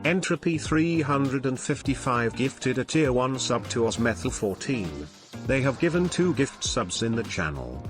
Entropy 355 gifted a tier 1 sub to Osmethyl14. They have given 2 gift subs in the channel.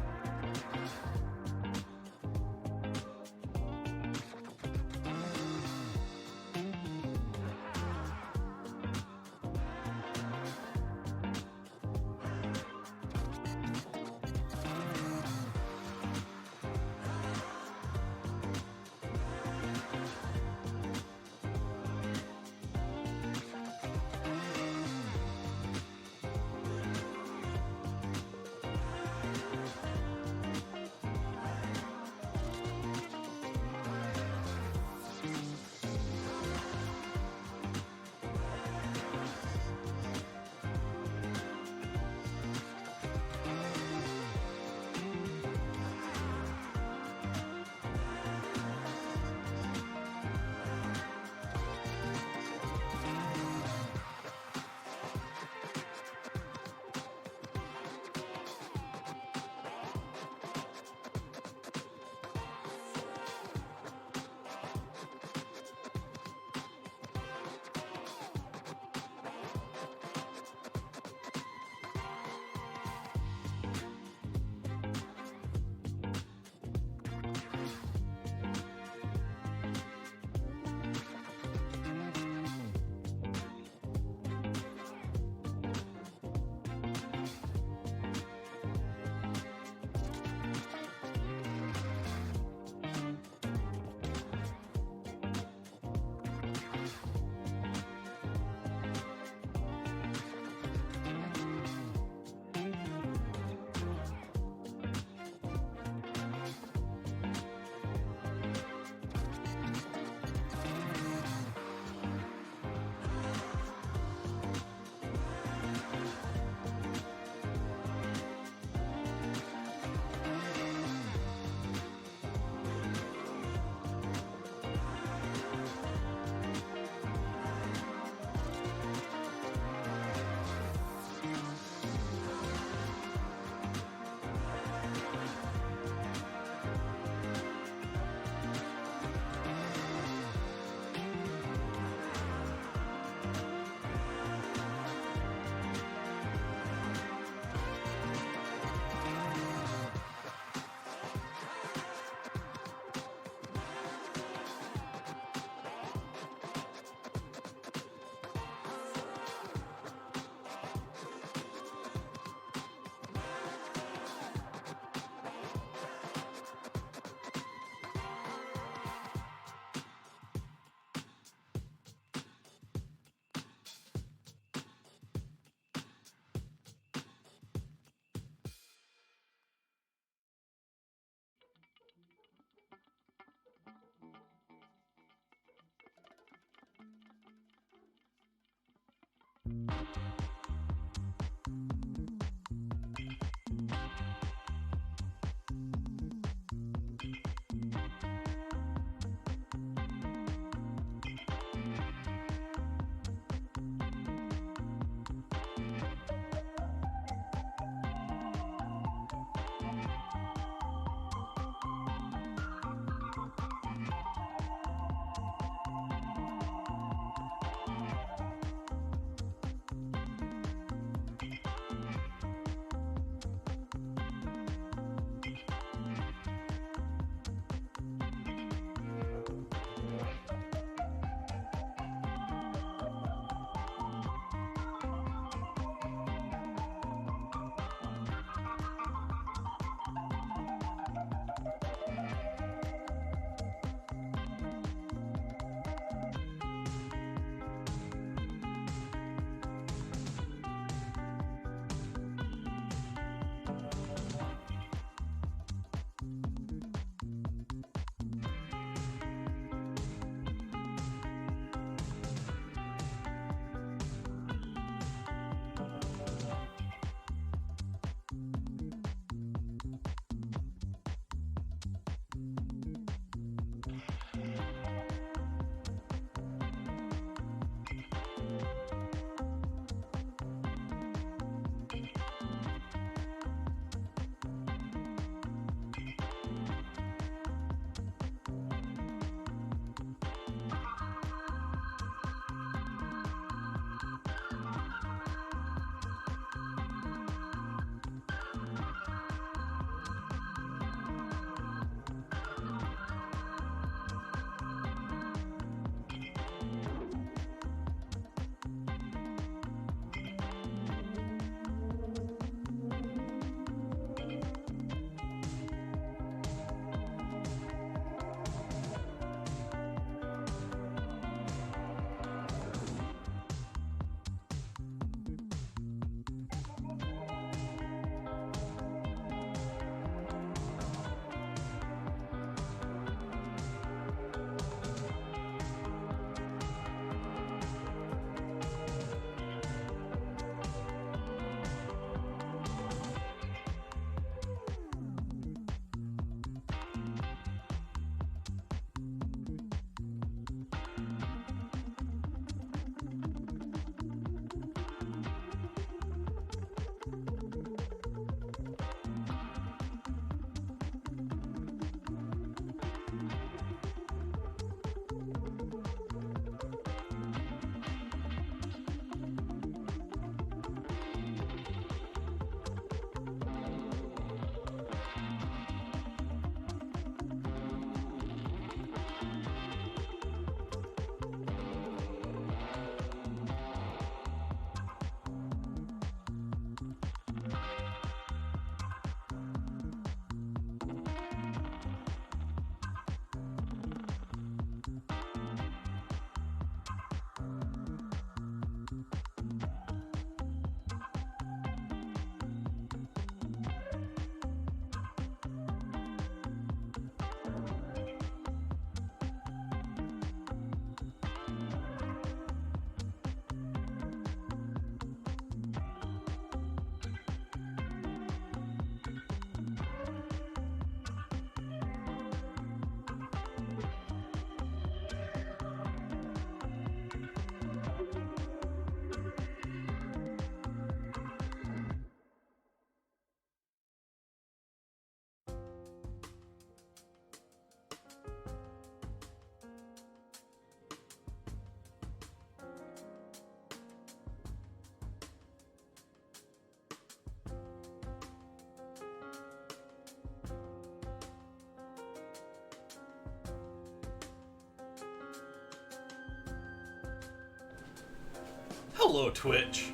Hello, Twitch.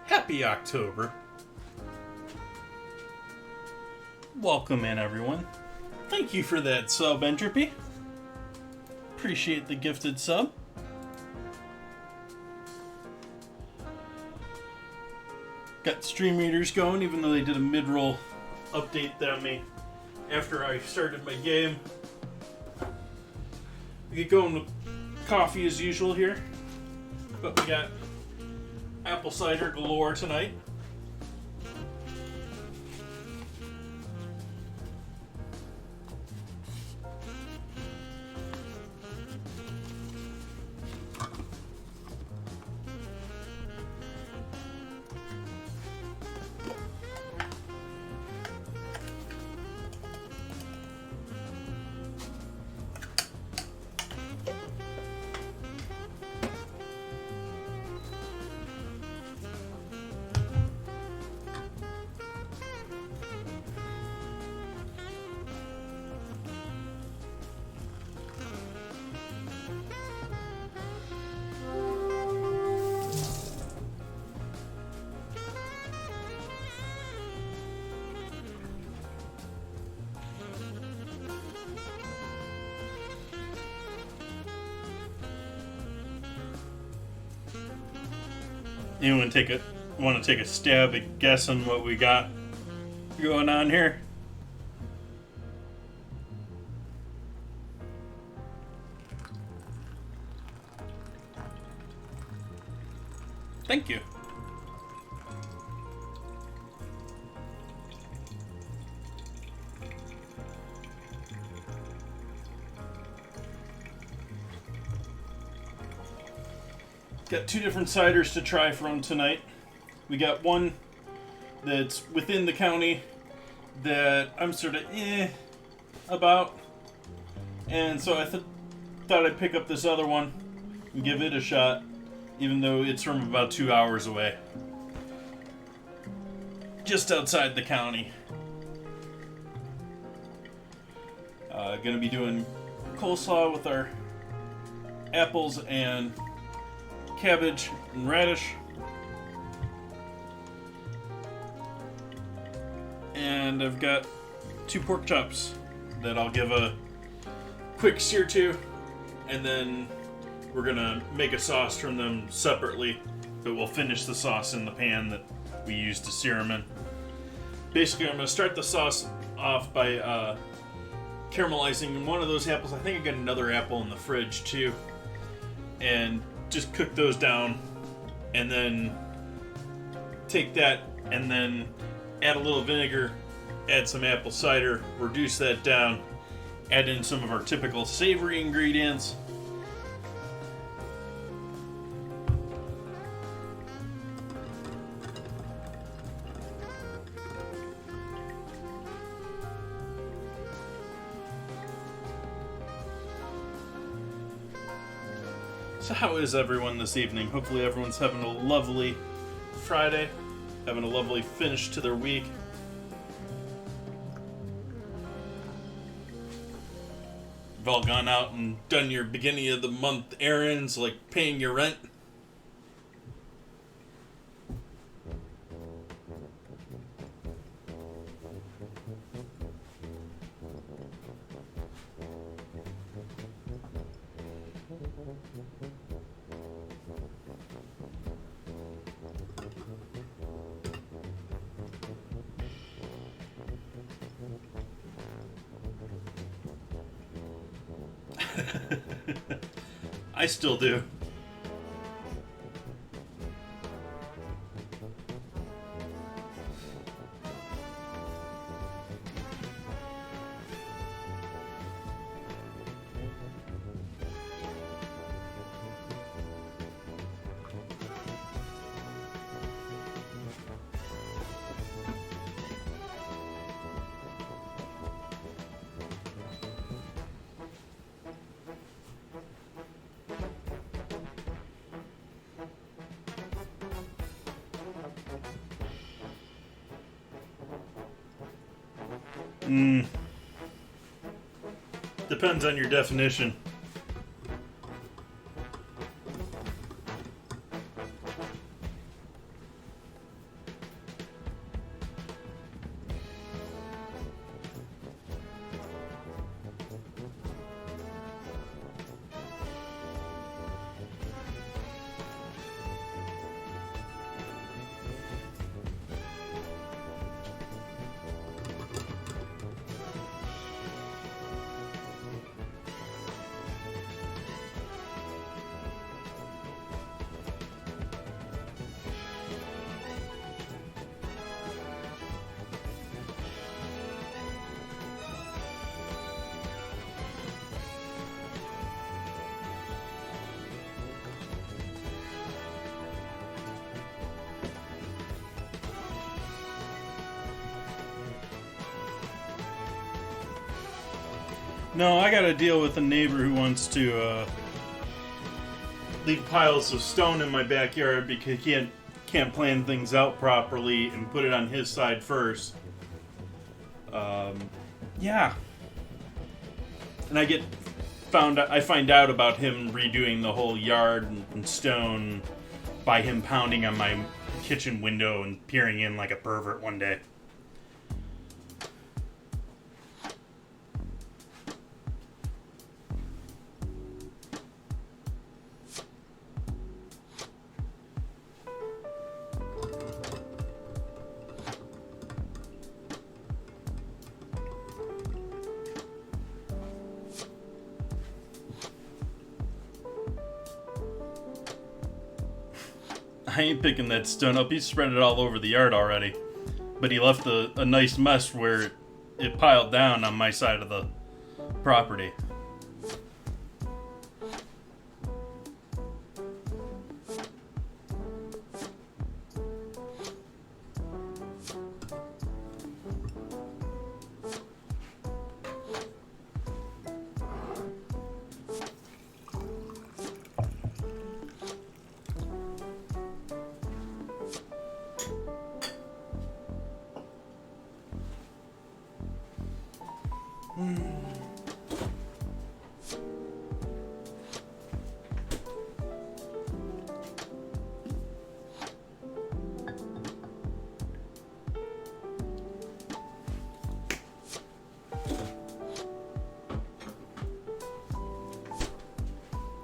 Happy October. Welcome in, everyone. Thank you for that sub, Entropy. Appreciate the gifted sub. Got stream readers going, even though they did a mid-roll update on me after I started my game. We get going with coffee as usual here, but we got apple cider galore tonight. Anyone want to take a stab at guessing what we got going on here? Thank you. Got two different ciders to try from tonight. We got one that's within the county that I'm sort of about. And so I thought I'd pick up this other one and give it a shot, even though it's from about 2 hours away. Just outside the county. Gonna be doing coleslaw with our apples and cabbage and radish. And I've got 2 pork chops that I'll give a quick sear to, and then we're gonna make a sauce from them separately, but we'll finish the sauce in the pan that we used to sear them in. Basically, I'm gonna start the sauce off by caramelizing one of those apples. I think I got another apple in the fridge too, and just cook those down, and then take that and then add a little vinegar, add some apple cider, reduce that down, add in some of our typical savory ingredients. So how is everyone this evening? Hopefully everyone's having a lovely Friday, having a lovely finish to their week. You've all gone out and done your beginning of the month errands, like paying your rent. I still do. Depends on your definition. No, I gotta deal with a neighbor who wants to leave piles of stone in my backyard because he can't plan things out properly and put it on his side first. Yeah. And I find out about him redoing the whole yard and stone by him pounding on my kitchen window and peering in like a pervert one day. I ain't picking that stone up. He spread it all over the yard already. But he left a nice mess where it piled down on my side of the property.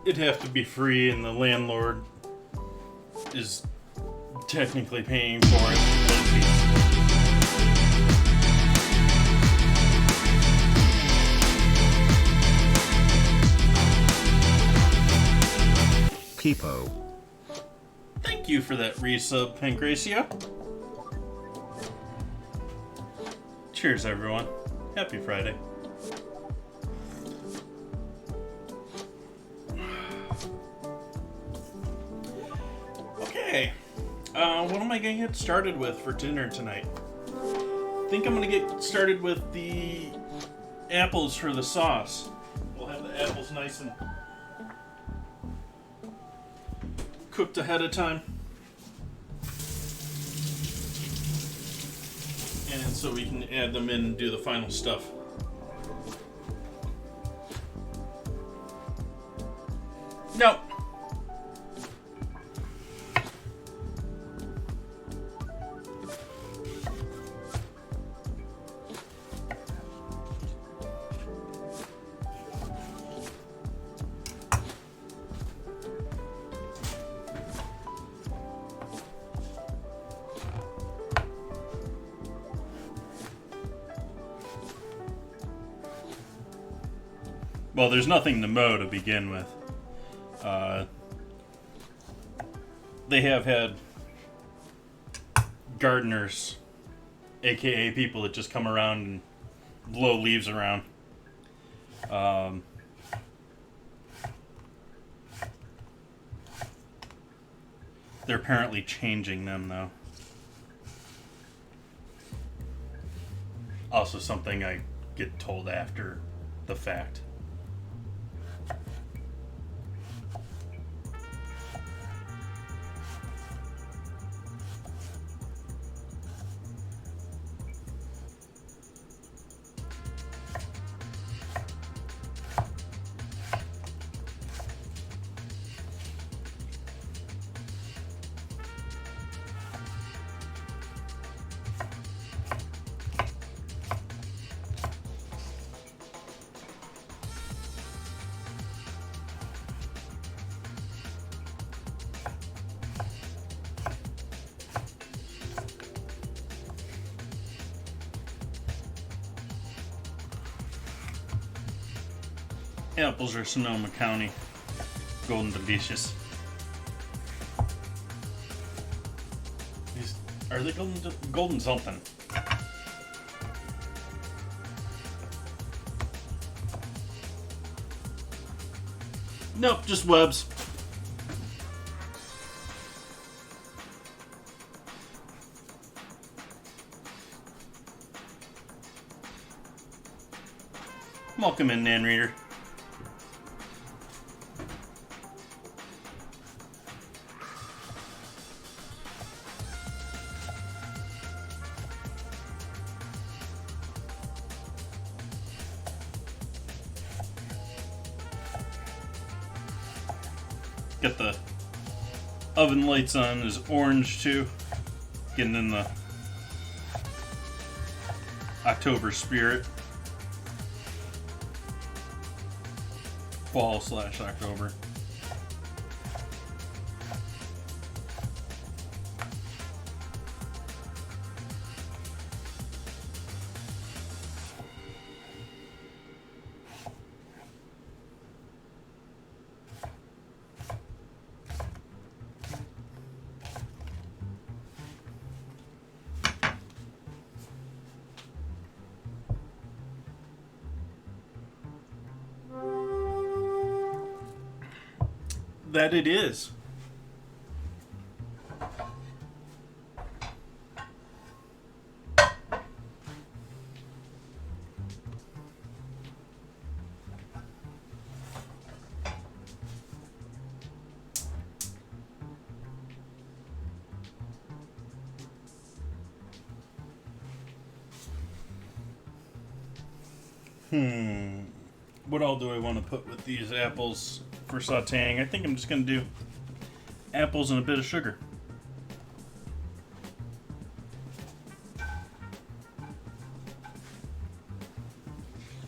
It'd have to be free, and the landlord is technically paying for it. Keepo. Thank you for that resub, Pancracio. Cheers, everyone. Happy Friday. Okay. What am I going to get started with for dinner tonight? I think I'm going to get started with the apples for the sauce. We'll have the apples nice and cooked ahead of time. And so we can add them in and do the final stuff. No. Well, there's nothing to mow to begin with. They have had gardeners, aka people that just come around and blow leaves around. They're apparently changing them, though. Also something I get told after the fact. Apples are Sonoma County. Golden Delicious. Are they golden something? Nope, just webs. Welcome in, Nan Reader. Got the oven lights on, is orange too. Getting in the October spirit. Fall/October. That it is. What all do I want to put with these apples for sauteing? I think I'm just going to do apples and a bit of sugar.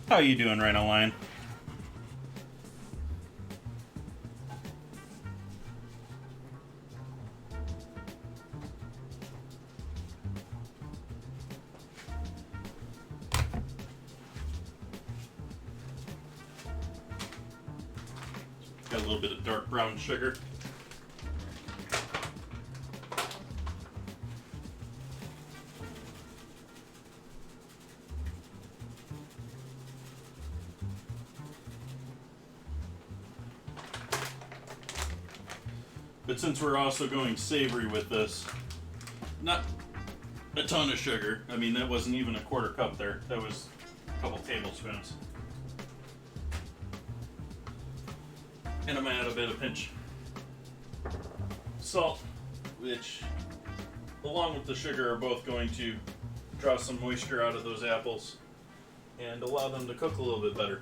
How you doing, Rhino Lion? Got a little bit of dark brown sugar. But since we're also going savory with this, not a ton of sugar. I mean, that wasn't even a quarter cup there. That was a couple tablespoons. And I'm gonna add a bit of pinch salt, which, along with the sugar, are both going to draw some moisture out of those apples and allow them to cook a little bit better.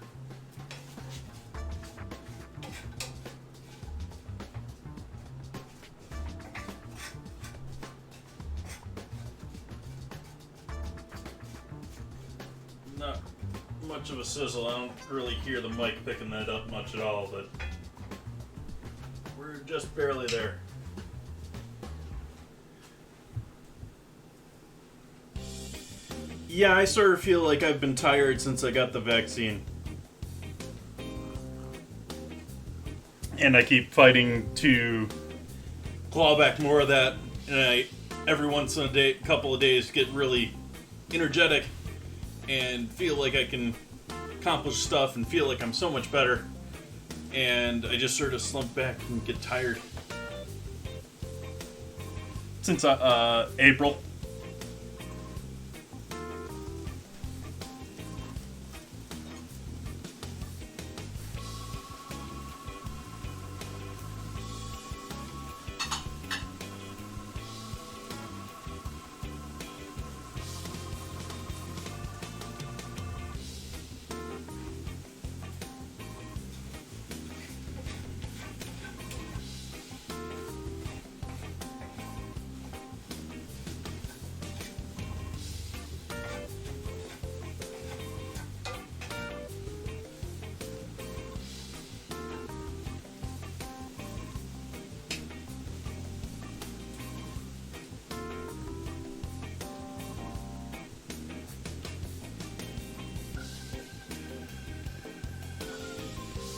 Not much of a sizzle. I don't really hear the mic picking that up much at all, but we're just barely there. Yeah, I sort of feel like I've been tired since I got the vaccine. And I keep fighting to claw back more of that. And I, every once in a couple of days, get really energetic and feel like I can accomplish stuff and feel like I'm so much better. And I just sort of slump back and get tired. Since April.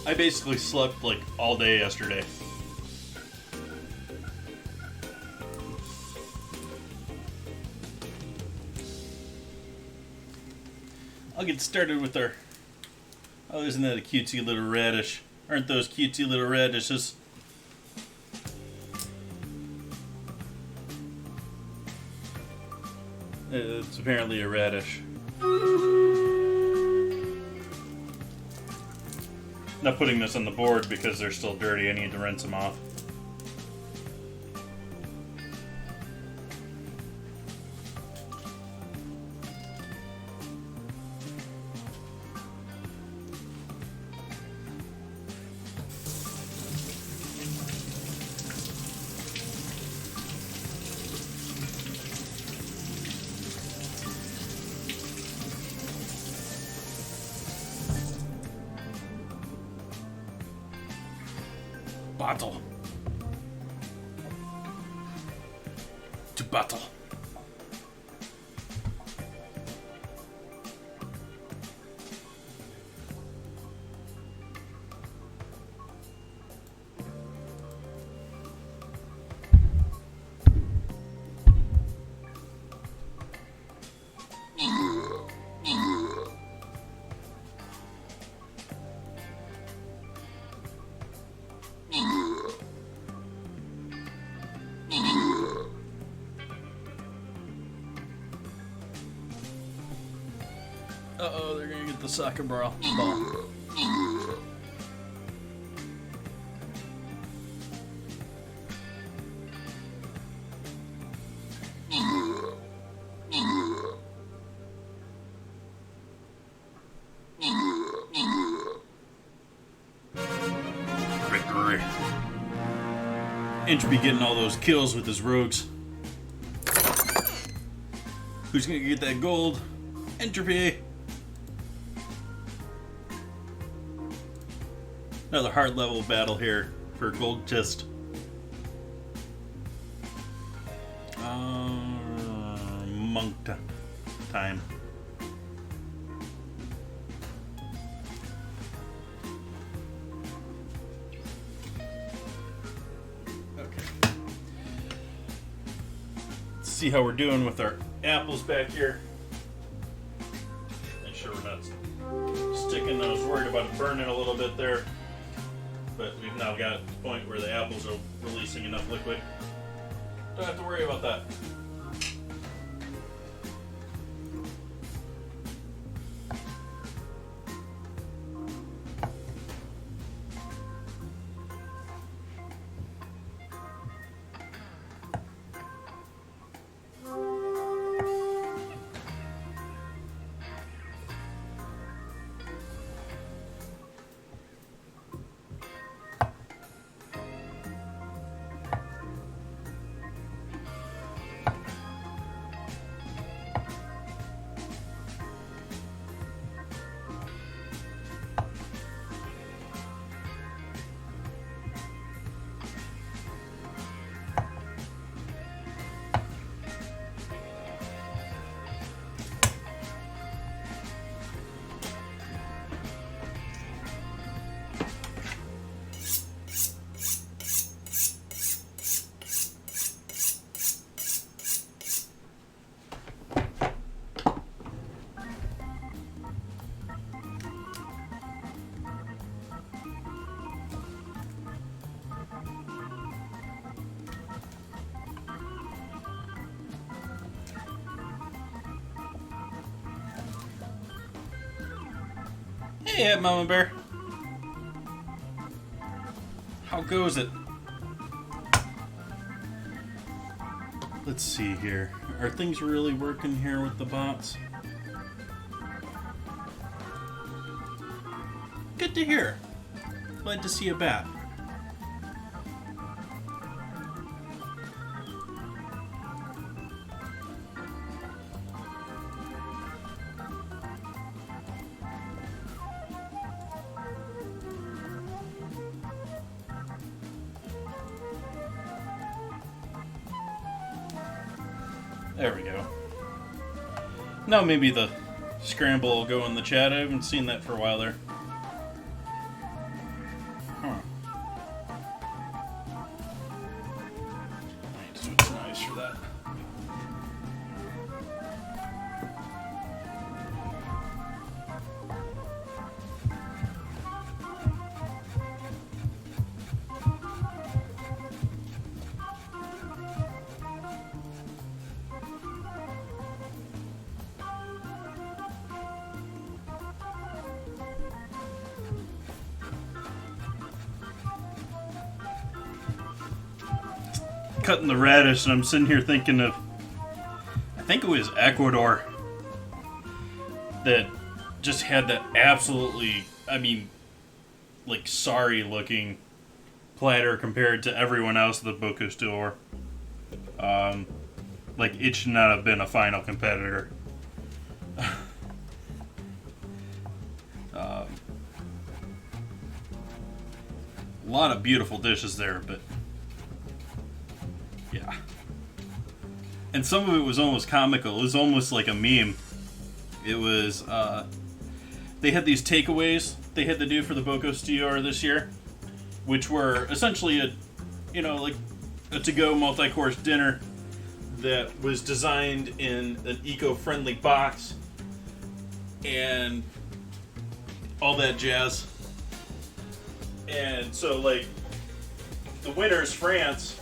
I basically slept like all day yesterday. I'll get started with our... Oh, isn't that a cutesy little radish? Aren't those cutesy little radishes? It's apparently a radish. Not putting this on the board because they're still dirty. I need to rinse them off. Bottle. To bottle. Uh-oh, they're gonna get the soccer ball. Victory. Entropy getting all those kills with his rogues. Who's gonna get that gold? Entropy. Another hard level battle here for gold chest. Monk time. Okay. Let's see how we're doing with our apples back here. Make sure we're not sticking. I was worried about it burning a little bit there. But we've now got the point where the apples are releasing enough liquid. Don't have to worry about that. Hey, Mama Bear. How goes it? Let's see here. Are things really working here with the bots? Good to hear. Glad to see a bat. There we go. Now maybe the scramble will go in the chat. I haven't seen that for a while there. Huh. I need to switch some eyes for that. cutting the radish, and I'm sitting here thinking of, I think it was Ecuador that just had that absolutely, I mean, like sorry looking platter compared to everyone else at the Bocuse d'Or. Like it should not have been a final competitor. A lot of beautiful dishes there, but yeah. And some of it was almost comical. It was almost like a meme. It was, they had these takeaways they had to do for the Bocuse d'Or this year, which were essentially a, you know, like a to-go multi-course dinner that was designed in an eco-friendly box and all that jazz. And so, like, the winners, France,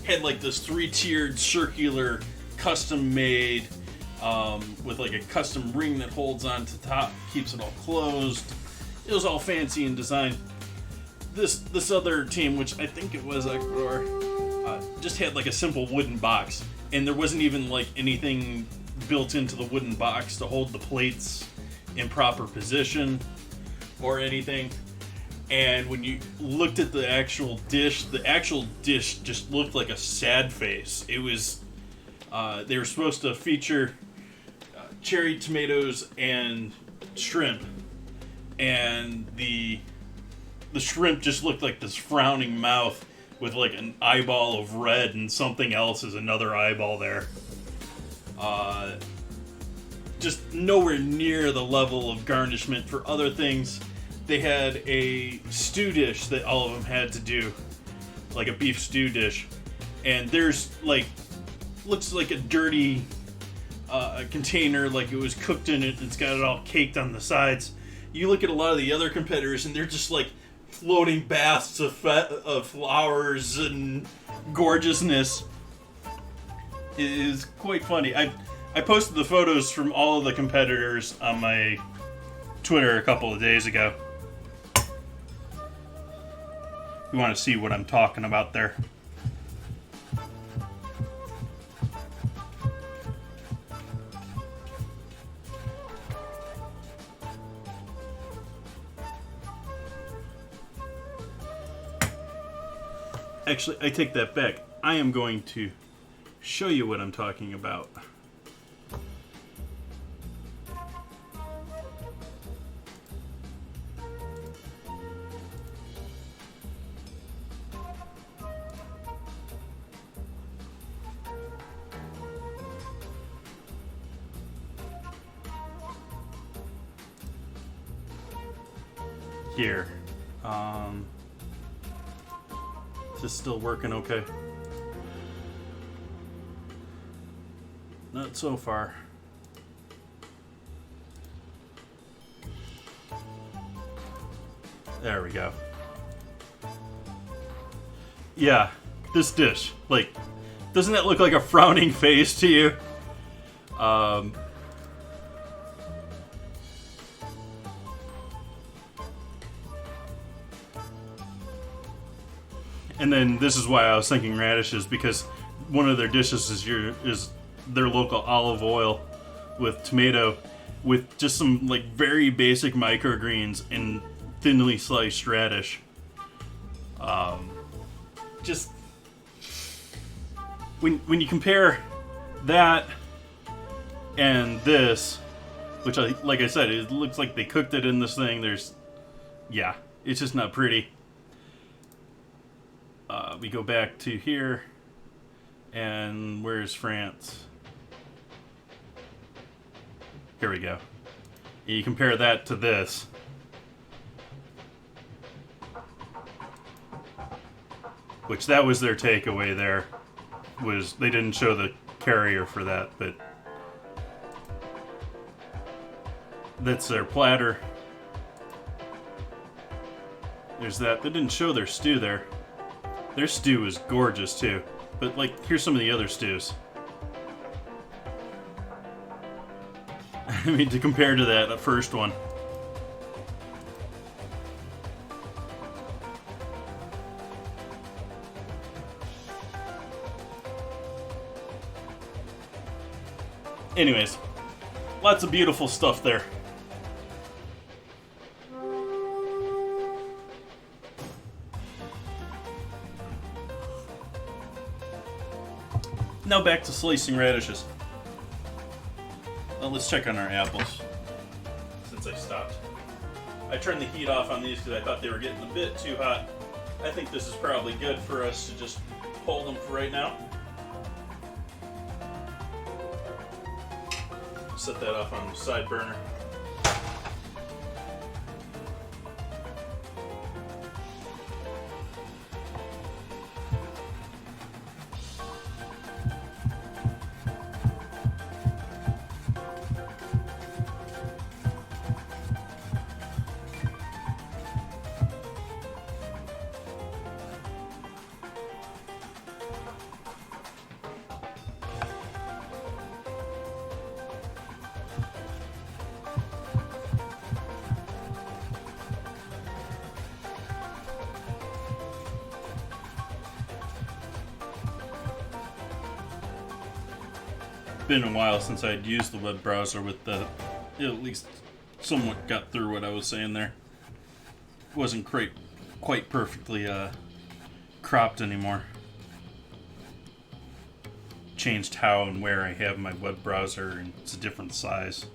had like this 3-tiered circular custom made with like a custom ring that holds on to top, keeps it all closed. It was all fancy in design. This other team, which I think it was Ecuador, just had like a simple wooden box, and there wasn't even like anything built into the wooden box to hold the plates in proper position or anything. And when you looked at the actual dish just looked like a sad face. It was, they were supposed to feature cherry tomatoes and shrimp, and the shrimp just looked like this frowning mouth with like an eyeball of red, and something else is another eyeball there. Just nowhere near the level of garnishment for other things. They had a stew dish that all of them had to do, like a beef stew dish, and there's like, looks like a dirty container, like it was cooked in it. It's got it all caked on the sides. You look at a lot of the other competitors, and they're just like floating baths of flowers and gorgeousness. It is quite funny. I posted the photos from all of the competitors on my Twitter a couple of days ago. You want to see what I'm talking about there. Actually, I take that back. I am going to show you what I'm talking about. Here. Is this still working okay? Not so far. There we go. Yeah, this dish. Like, doesn't that look like a frowning face to you? And then this is why I was thinking radishes, because one of their dishes is their local olive oil with tomato, with just some like very basic microgreens and thinly sliced radish. Just when you compare that and this, which like I said, it looks like they cooked it in this thing. It's just not pretty. We go back to here, and where's France? Here we go. And you compare that to this. Which that was their takeaway there. Was they didn't show the carrier for that, but that's their platter. There's that. They didn't show their stew there. Their stew is gorgeous too. But like, here's some of the other stews. I mean, to compare to that first one. Anyways, lots of beautiful stuff there. Now back to slicing radishes. Well, let's check on our apples, since I stopped. I turned the heat off on these because I thought they were getting a bit too hot. I think this is probably good for us to just hold them for right now. Set that off on the side burner. Been a while since I'd used the web browser with the, at least somewhat got through what I was saying there. Wasn't quite perfectly cropped anymore. Changed how and where I have my web browser, and it's a different size.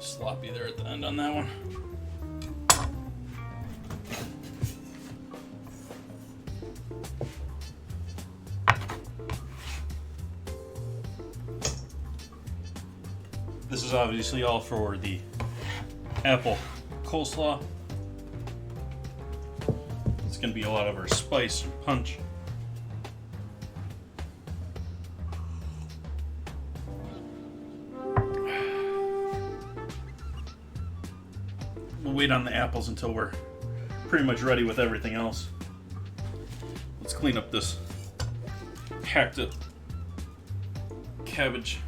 Sloppy there at the end on that one. This is obviously all for the apple coleslaw. It's going to be a lot of our spice and punch. We'll wait on the apples until we're pretty much ready with everything else. Let's clean up this hacked up cabbage.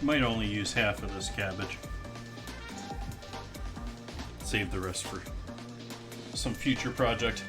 Might only use half of this cabbage. Save the rest for some future project.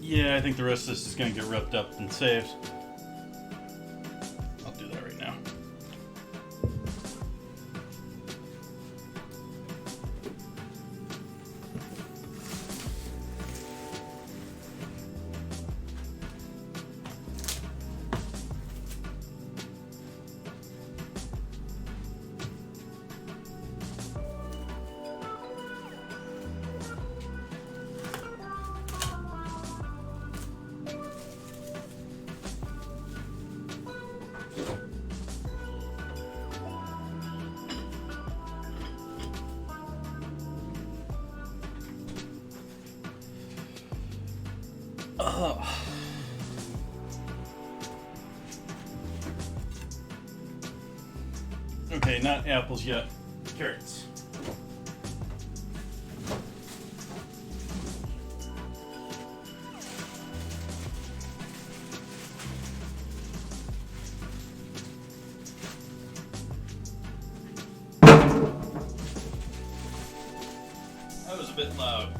Yeah, I think the rest of this is going to get ripped up and saved. I'll do that right now. Okay, not apples yet. Carrots. That was a bit loud.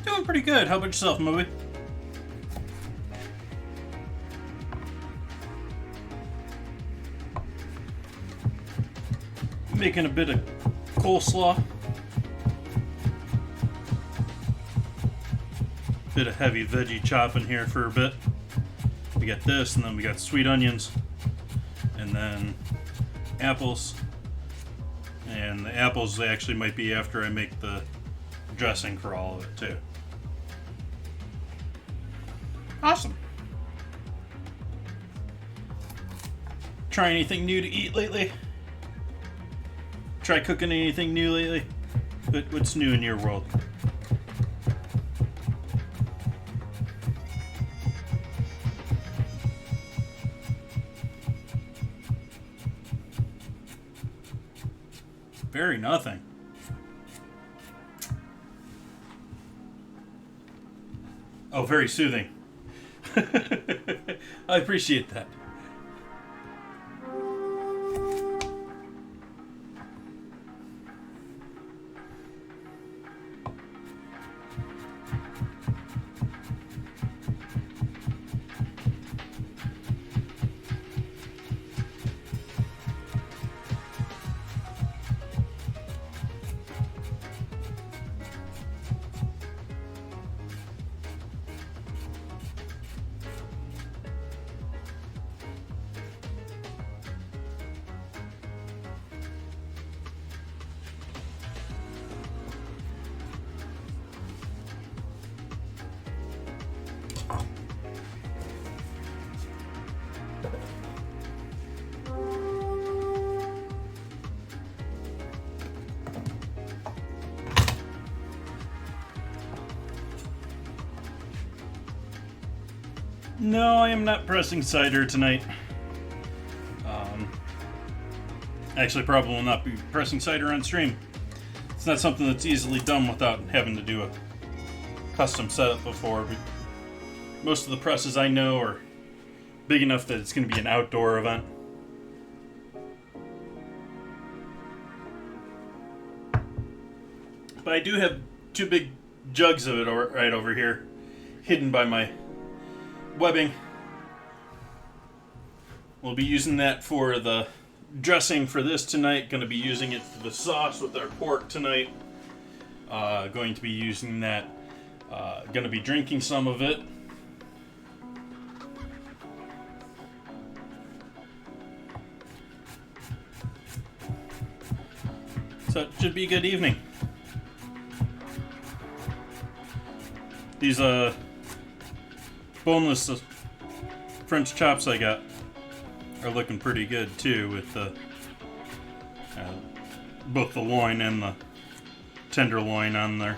Doing pretty good. How about yourself, Moby? Making a bit of coleslaw. Bit of heavy veggie chopping here for a bit. We got this, and then we got sweet onions, and then apples. And the apples actually might be after I make the dressing for all of it too. Awesome. Try anything new to eat lately? Try cooking anything new lately? What's new in your world? Very nothing. Oh, very soothing. I appreciate that. No, I am not pressing cider tonight. Actually, probably will not be pressing cider on stream. It's not something that's easily done without having to do a custom setup before. But most of the presses I know are big enough that it's going to be an outdoor event. But I do have two big jugs of it right over here, hidden by my webbing. We'll be using that for the dressing for this tonight. Going to be using it for the sauce with our pork tonight. Going to be using that. Going to be drinking some of it. So it should be a good evening. These boneless French chops I got are looking pretty good too, with both the loin and the tenderloin on there.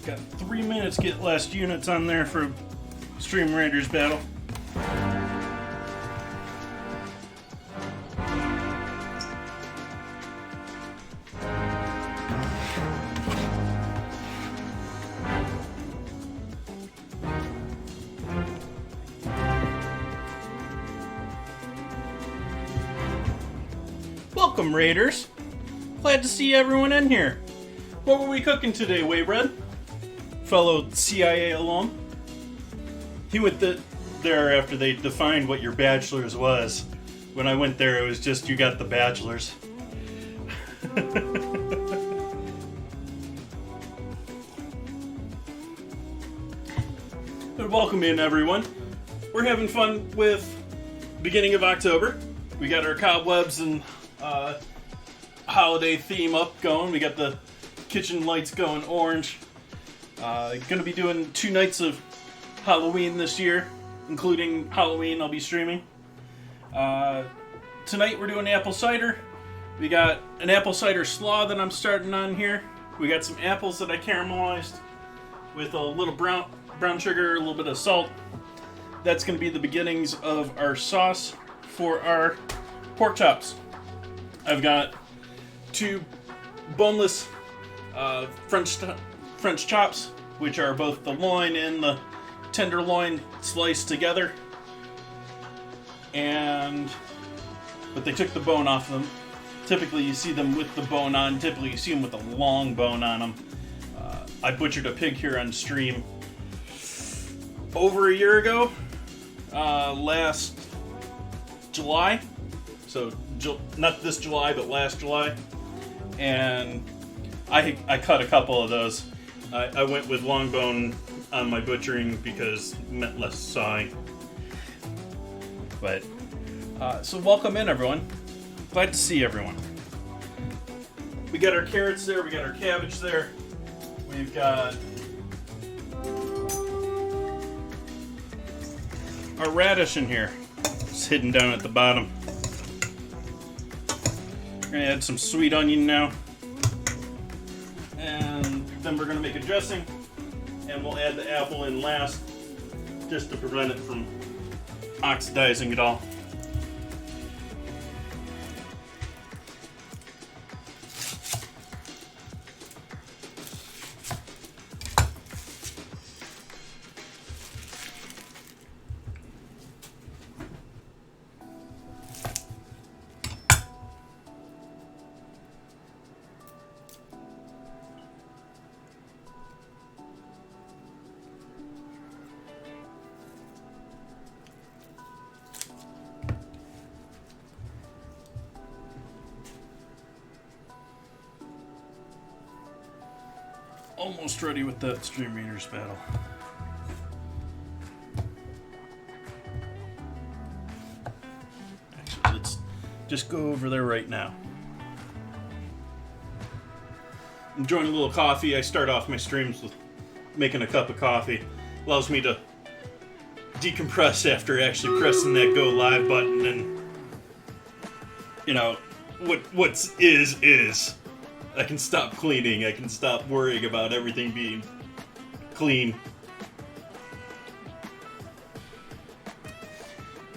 Got 3 minutes to get last units on there for Stream Raiders battle. Welcome, Raiders. Glad to see everyone in here. What were we cooking today, Waybread? Fellow CIA alum. He went there after they defined what your bachelor's was. When I went there, it was just you got the bachelor's. But welcome in, everyone. We're having fun with beginning of October. We got our cobwebs and holiday theme up going. We got the kitchen lights going orange. Gonna be doing 2 nights of Halloween this year, including Halloween I'll be streaming. Tonight we're doing apple cider. We got an apple cider slaw that I'm starting on here. We got some apples that I caramelized with a little brown sugar, a little bit of salt. That's gonna be the beginnings of our sauce for our pork chops. I've got 2 boneless French chops, which are both the loin and the tenderloin sliced together. But they took the bone off them. Typically you see them with the bone on. Typically you see them with a long bone on them. I butchered a pig here on stream over a year ago, last July. So not this July, but last July. And I cut a couple of those. I went with long bone on my butchering because it meant less sawing. But so welcome in, everyone. Glad to see everyone. We got our carrots there, we got our cabbage there. We've got our radish in here. It's hidden down at the bottom. We're gonna add some sweet onion now. And then we're gonna make a dressing. And we'll add the apple in last, just to prevent it from oxidizing at all. Almost ready with that Stream Eaters battle. Actually, let's just go over there right now. Enjoying a little coffee. I start off my streams with making a cup of coffee. Allows me to decompress after actually pressing that go live button, and you know, what's is. I can stop cleaning. I can stop worrying about everything being clean.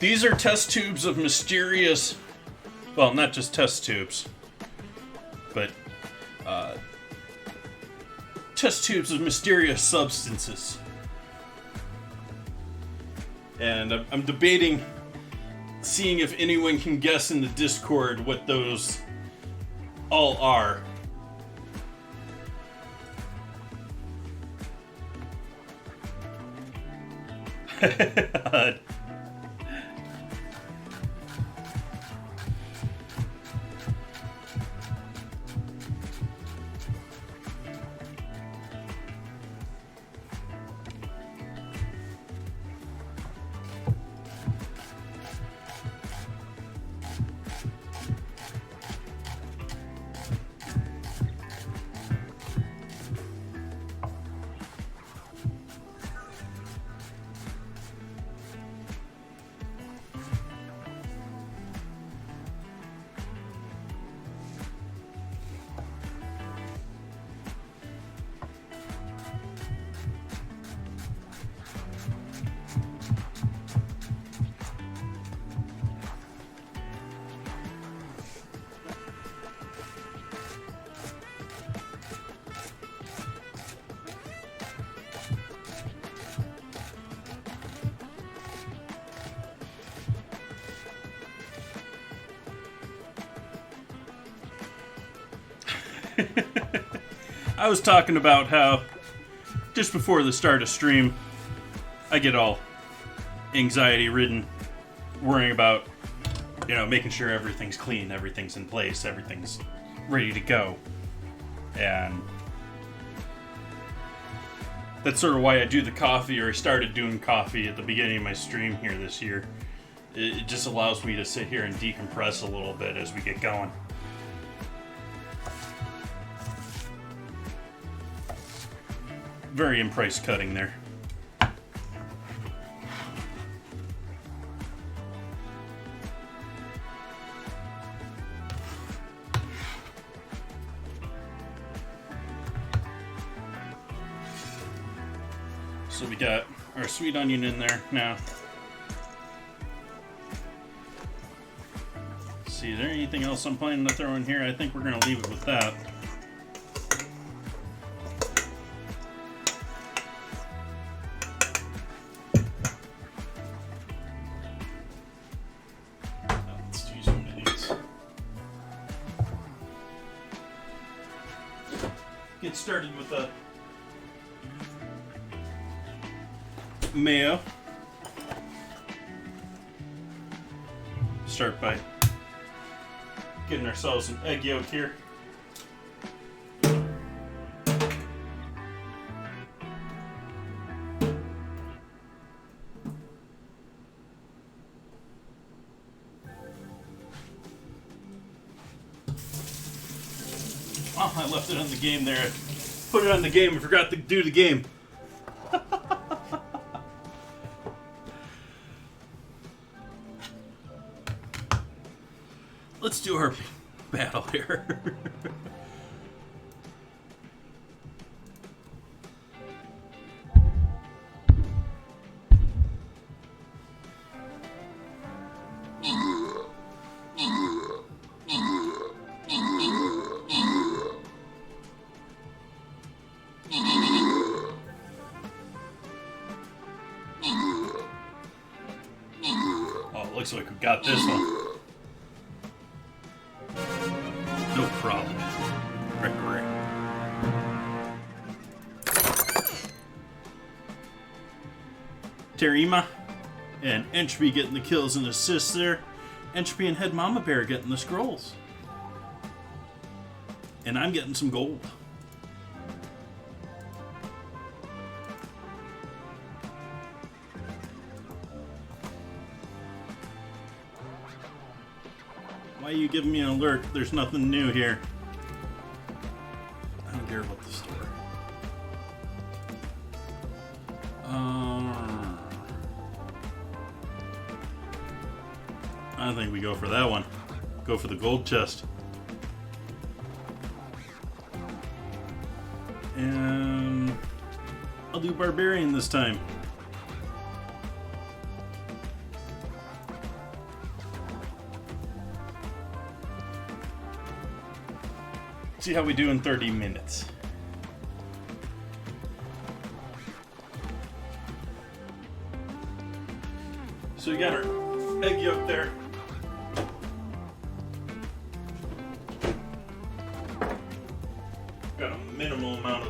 These are test tubes of mysterious... Well, not just test tubes, but test tubes of mysterious substances. And I'm debating seeing if anyone can guess in the Discord what those all are. I was talking about how just before the start of stream, I get all anxiety ridden, worrying about, you know, making sure everything's clean, everything's in place, everything's ready to go. And that's sort of why I do the coffee, or I started doing coffee at the beginning of my stream here this year. It just allows me to sit here and decompress a little bit as we get going. Very in price cutting there. So we got our sweet onion in there now. Let's see, is there anything else I'm planning to throw in here? I think we're going to leave it with that. Let's use one of these. Get started with a mayo. Start by getting ourselves an egg yolk here. Oh, I left it on the game there. Put it on the game and forgot to do the game. Let's do our battle here. Looks like we got this one. No problem. Gregory. Terima and Entropy getting the kills and assists there. Entropy and Head Mama Bear getting the scrolls. And I'm getting some gold. Why are you giving me an alert? There's nothing new here. I don't care about the store. I think we go for that one. Go for the gold chest. And I'll do Barbarian this time. See how we do in 30 minutes. So we got our egg yolk there. Got a minimal amount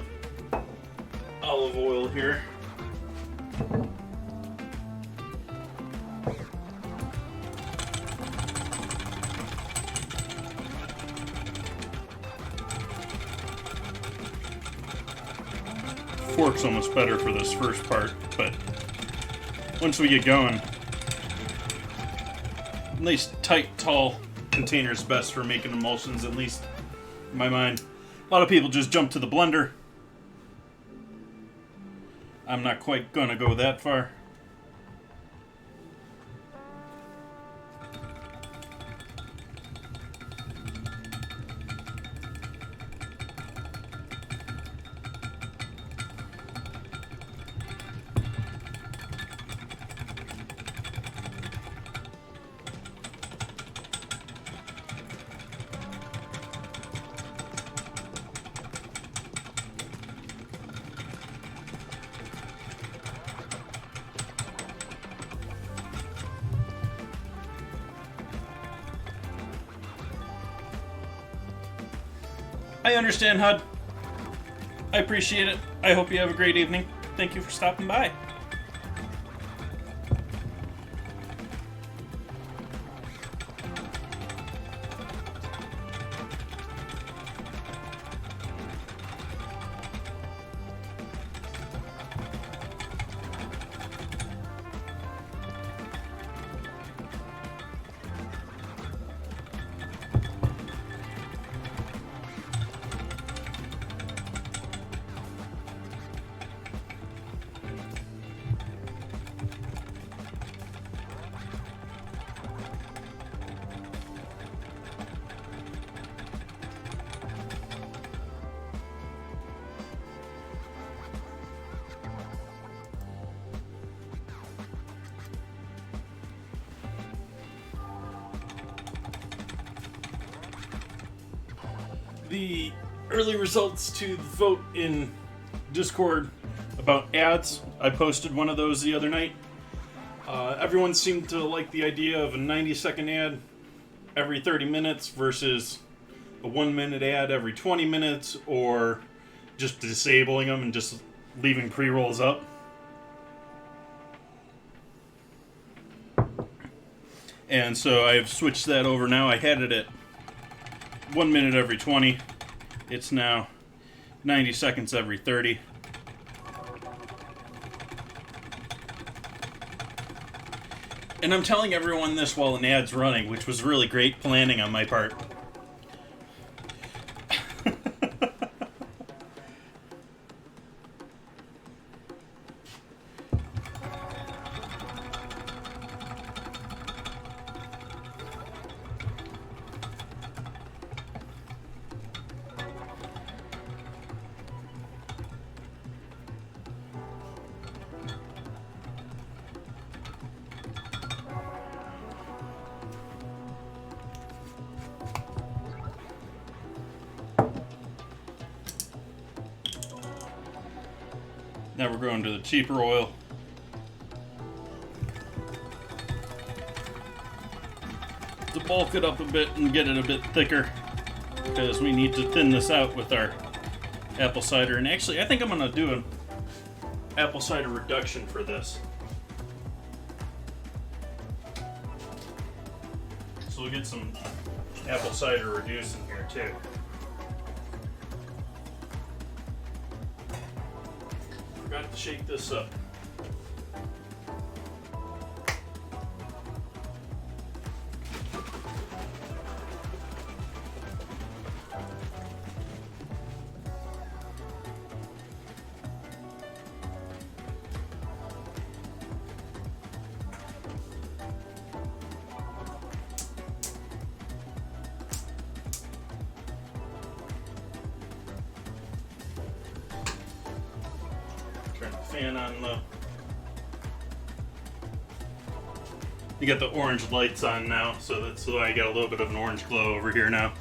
of olive oil here. Fork's almost better for this first part, but once we get going, nice tight, tall container is best for making emulsions, at least in my mind. A lot of people just jump to the blender. I'm not quite gonna go that far. I understand, HUD. I appreciate it. I hope you have a great evening. Thank you for stopping by. The early results to the vote in Discord about ads, I posted one of those the other night. Everyone seemed to like the idea of a 90-second ad every 30 minutes versus a 1-minute ad every 20 minutes, or just disabling them and just leaving pre-rolls up. And so I've switched that over now. I had it at 1 minute every 20. It's now 90 seconds every 30. And I'm telling everyone this while an ad's running, which was really great planning on my part. Now we're going to the cheaper oil. To bulk it up a bit and get it a bit thicker, because we need to thin this out with our apple cider. And actually, I think I'm going to do an apple cider reduction for this. So we'll get some apple cider reduced in here too. Forgot to shake this up. Turn the fan on low. You got the orange lights on now, so that's why I got a little bit of an orange glow over here now.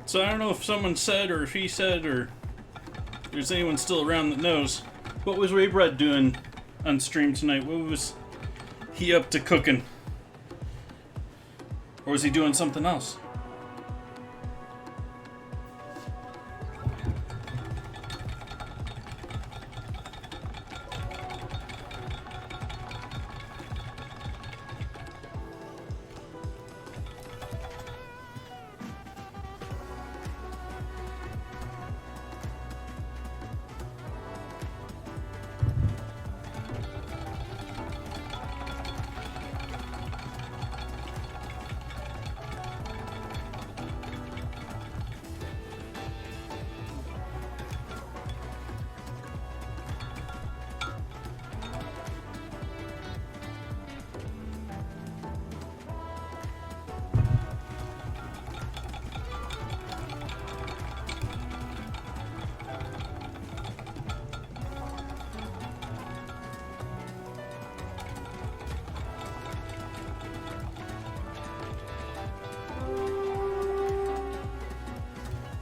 So I don't know if someone said, or if he said, or if there's anyone still around that knows. What was Ray Bread doing on stream tonight? What was he up to cooking? Or was he doing something else?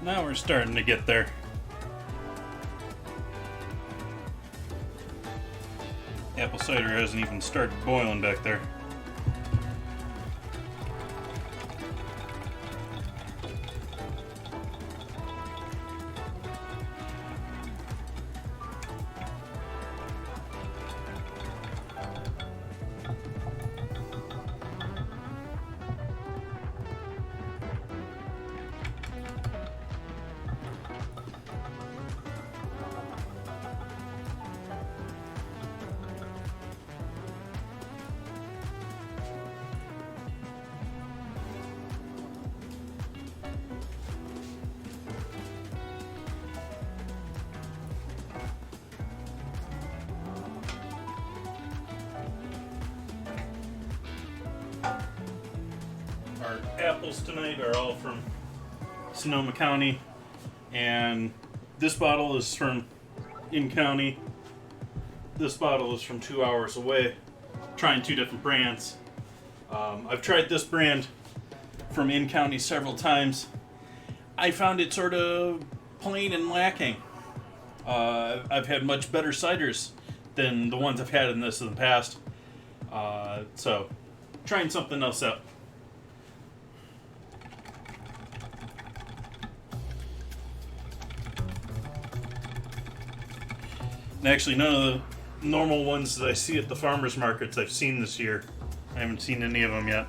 Now we're starting to get there. Apple cider hasn't even started boiling back there. Our apples tonight are all from Sonoma County, and this bottle is from in-county. This bottle is from 2 hours away. Trying two different brands. I've tried this brand from in-county several times. I found it sort of plain and lacking. I've had much better ciders than the ones I've had in this in the past. So, trying something else out. And actually, none of the normal ones that I see at the farmers markets I've seen this year. I haven't seen any of them yet.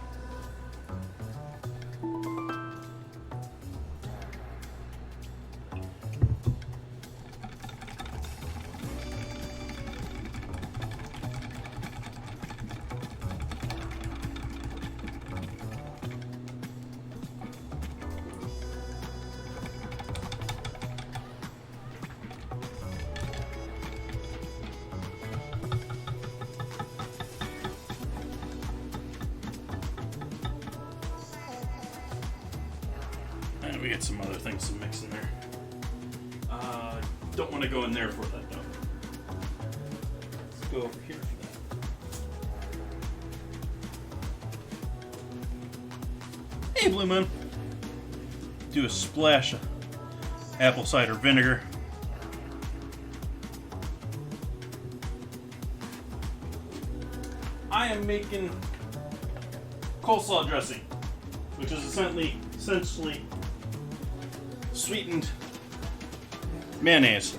we get some other things to mix in there. Don't want to go in there for that though. Let's go over here for that. Hey, Blue Moon. Do a splash of apple cider vinegar. I am making coleslaw dressing, which is essentially sweetened mayonnaise.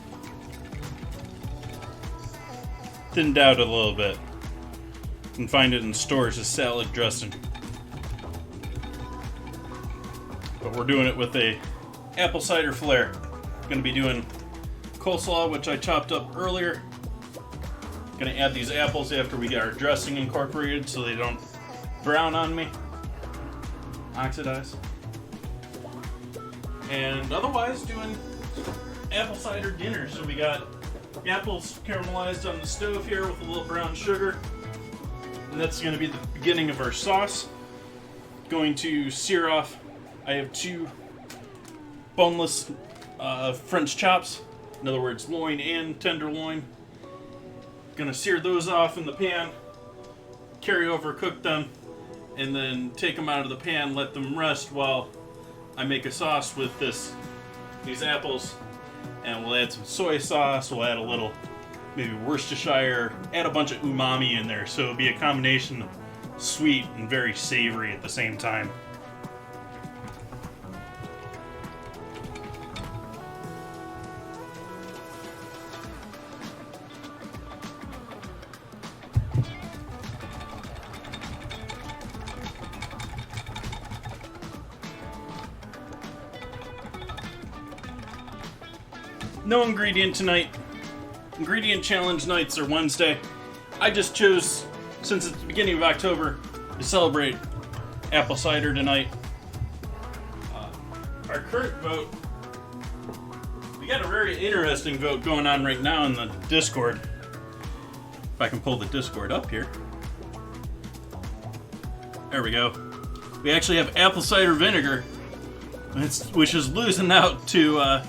Thinned out a little bit. You can find it in stores as salad dressing. But we're doing it with a apple cider flair. Going to be doing coleslaw, which I chopped up earlier. Going to add these apples after we get our dressing incorporated so they don't brown on me. Oxidize. And otherwise doing apple cider dinner. So we got apples caramelized on the stove here with a little brown sugar. And that's going to be the beginning of our sauce. Going to sear off. I have 2 boneless French chops. In other words, loin and tenderloin. Gonna sear those off in the pan, carry over, cook them, and then take them out of the pan, let them rest while I make a sauce with these apples. And we'll add some soy sauce, we'll add a little maybe Worcestershire, add a bunch of umami in there, so it'll be a combination of sweet and very savory at the same time. No ingredient tonight. Ingredient challenge nights are Wednesday. I just chose, since it's the beginning of October, to celebrate apple cider tonight. Our current vote, we got a very interesting vote going on right now in the Discord. If I can pull the Discord up here. There we go. We actually have apple cider vinegar, which is losing out to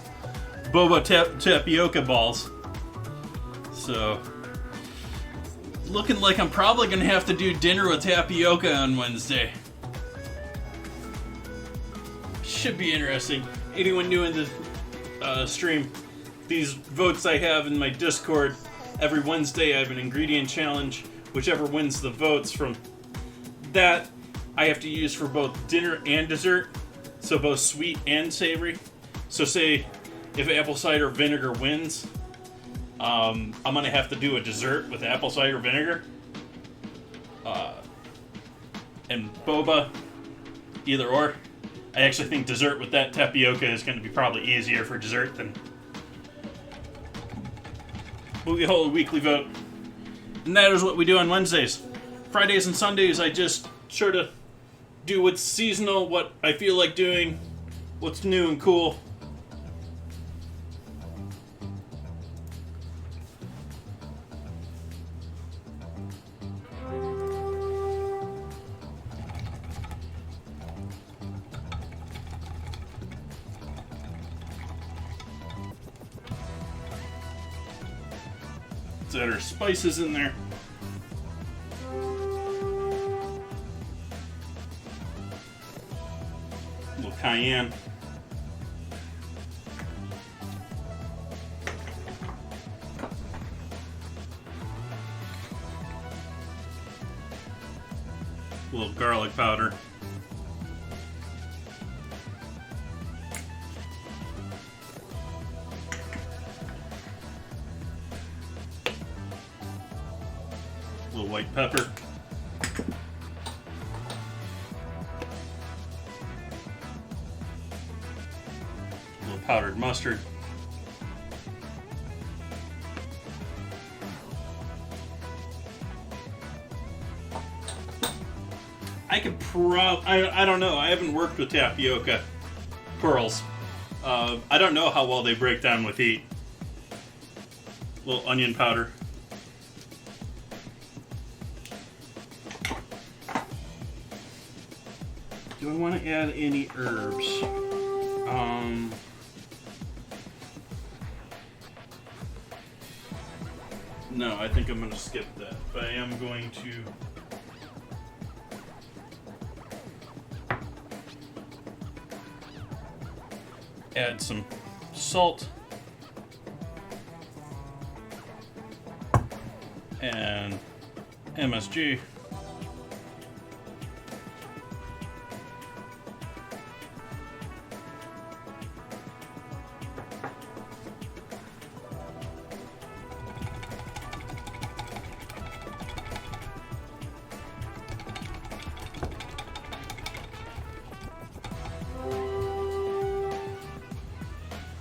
boba tapioca balls. So, looking like I'm probably going to have to do dinner with tapioca on Wednesday. Should be interesting. Anyone new in the stream, these votes I have in my Discord, every Wednesday I have an ingredient challenge. Whichever wins the votes from that, I have to use for both dinner and dessert. So both sweet and savory. So say if apple cider vinegar wins, I'm going to have to do a dessert with apple cider vinegar. And boba, either or. I actually think dessert with that tapioca is going to be probably easier for dessert than... We hold a weekly vote. And that is what we do on Wednesdays. Fridays and Sundays, I just sort of do what's seasonal, what I feel like doing, what's new and cool. That are spices in there. A little cayenne. A little garlic powder. Little white pepper. A little powdered mustard. I could I don't know. I haven't worked with tapioca pearls. I don't know how well they break down with heat. A little onion powder. Do I want to add any herbs? No, I think I'm going to skip that. But I am going to add some salt and MSG.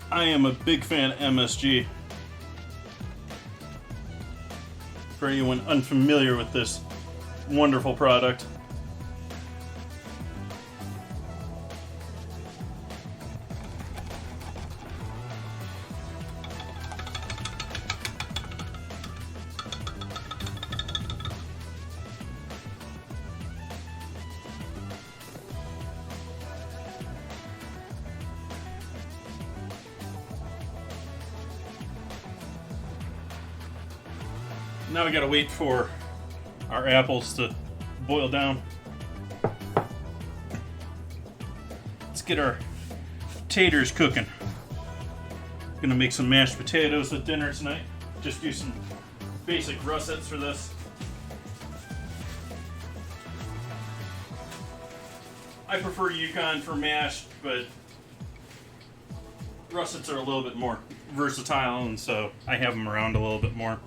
I am a big fan of MSG. For anyone unfamiliar with this wonderful product. Now we gotta wait for our apples to boil down. Let's get our taters cooking. Gonna make some mashed potatoes with dinner tonight. Just do some basic russets for this. I prefer Yukon for mashed, but russets are a little bit more versatile, and so I have them around a little bit more.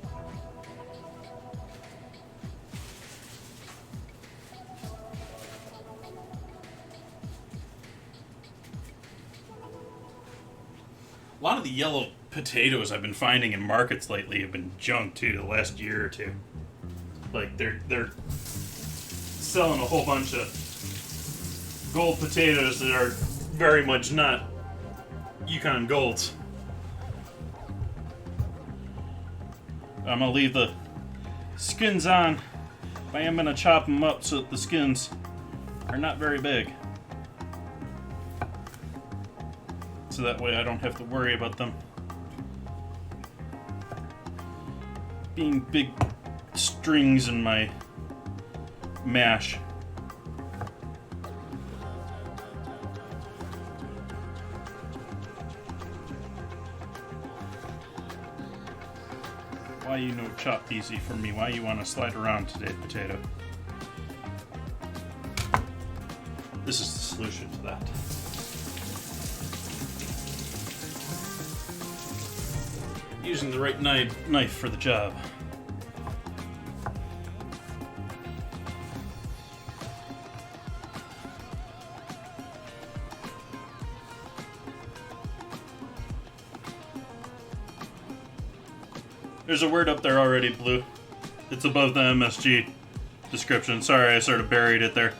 A lot of the yellow potatoes I've been finding in markets lately have been junk too the last year or two. Like they're selling a whole bunch of gold potatoes that are very much not Yukon Golds. I'm gonna leave the skins on. I am gonna chop them up so that the skins are not very big. So that way I don't have to worry about them being big strings in my mash. Why you no chop easy for me? Why you want to slide around today, potato? This is the solution to that. Using the right knife for the job. There's a word up there already, Blue. It's above the MSG description. Sorry, I sort of buried it there.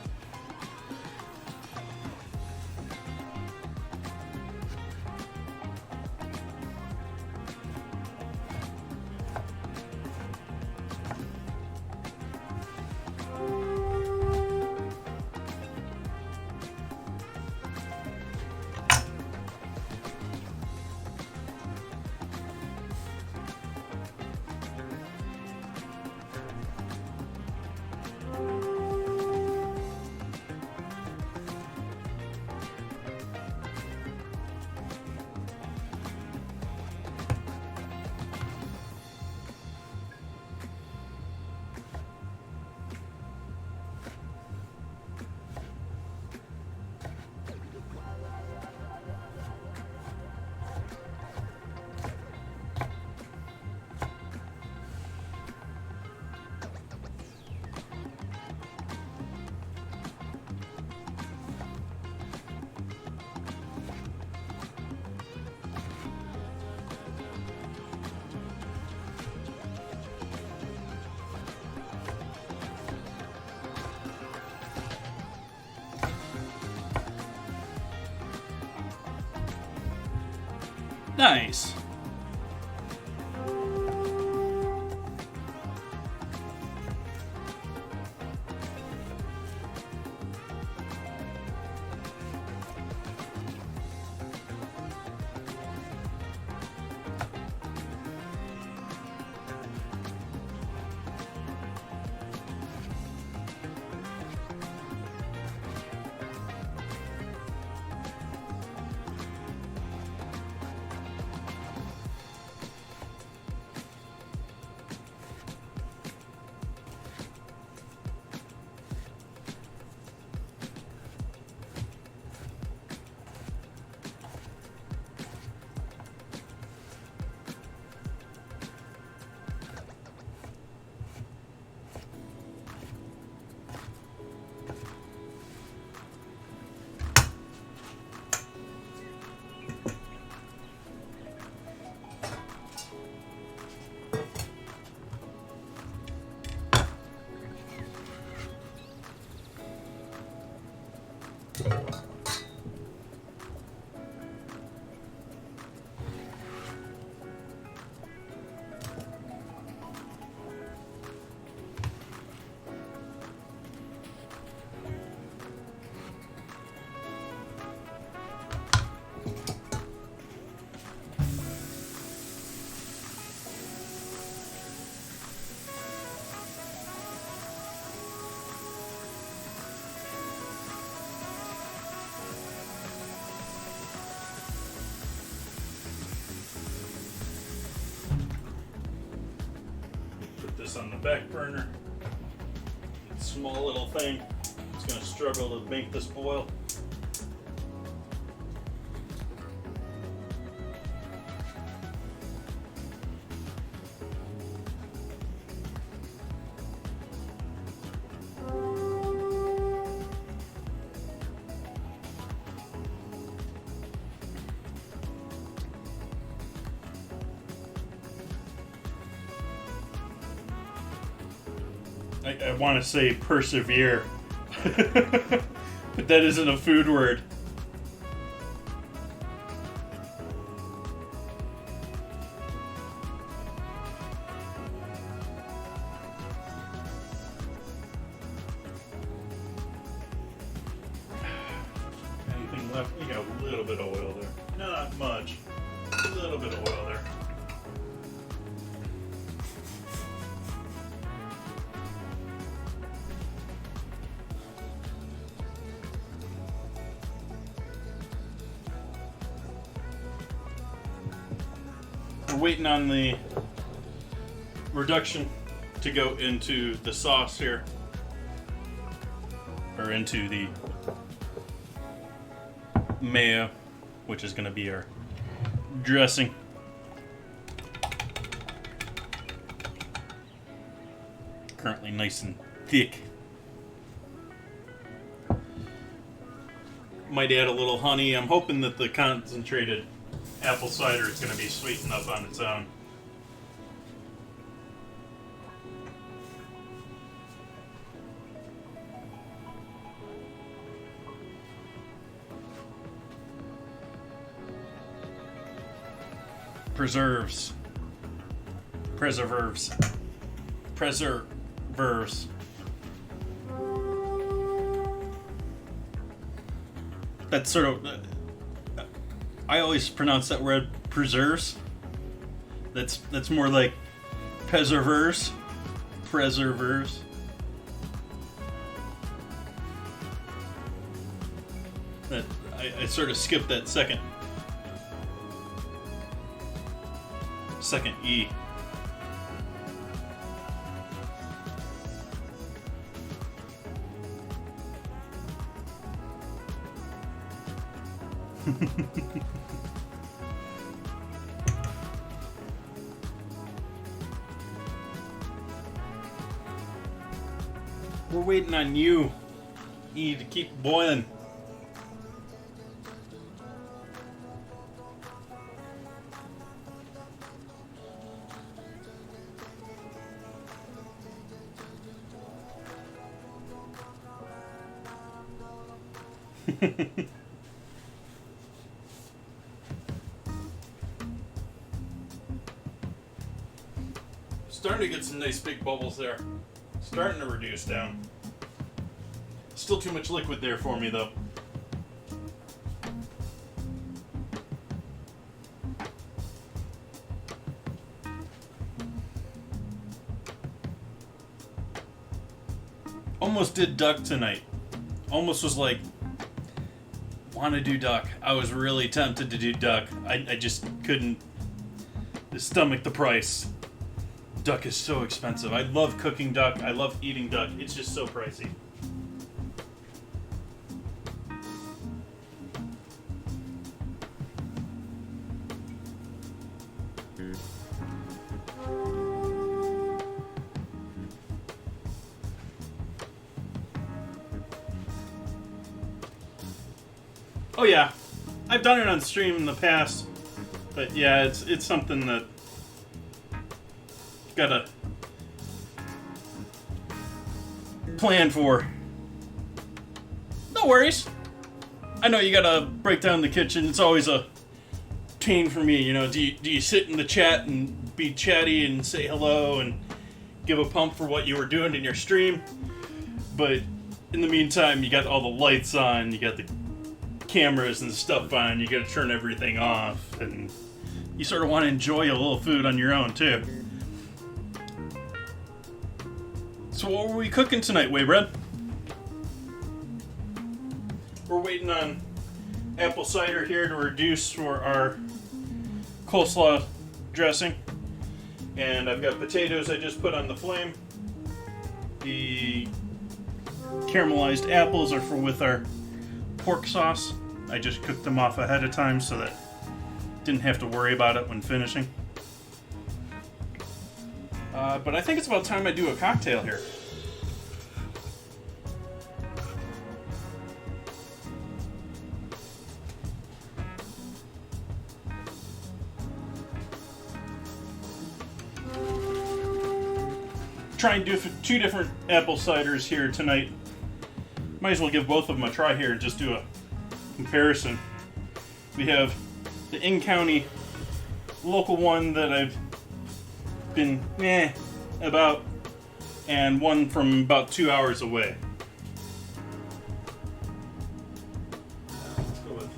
Nice. this on the back burner. Small little thing. It's going to struggle to make this boil. I want to say persevere, but that isn't a food word. Anything left? You got a little bit of oil there. Not much. A little bit of oil there. We're waiting on the reduction to go into the sauce here, or into the mayo, which is going to be our dressing. Currently nice and thick. Might add a little honey. I'm hoping that the concentrated apple cider is going to be sweet enough on its own. Preserves. That's sort of... I always pronounce that word preserves. That's more like preservers. That I sort of skipped that second E. We're waiting on you, E, to keep boiling. Starting to get some nice big bubbles there. Starting to reduce down. Still too much liquid there for me, though. Almost did duck tonight. Almost was like, want to do duck. I was really tempted to do duck. I just couldn't stomach the price. Duck is so expensive. I love cooking duck. I love eating duck. It's just so pricey. Oh yeah, I've done it on stream in the past, but yeah, it's something that you gotta plan for. No worries. I know you gotta break down the kitchen. It's always a pain for me, you know. Do you sit in the chat and be chatty and say hello and give a pump for what you were doing in your stream? But in the meantime, you got all the lights on, you got the cameras and stuff on, you gotta turn everything off, and you sort of want to enjoy a little food on your own too. So what were we cooking tonight, Waybread? We're waiting on apple cider here to reduce for our coleslaw dressing, And I've got potatoes I just put on the flame. The caramelized apples are for with our pork sauce. I just cooked them off ahead of time so that I didn't have to worry about it when finishing. But I think it's about time I do a cocktail here. Try and do 2 different apple ciders here tonight. Might as well give both of them a try here and just do a comparison. We have the in-county local one that I've been about, and one from about 2 hours away. Let's go with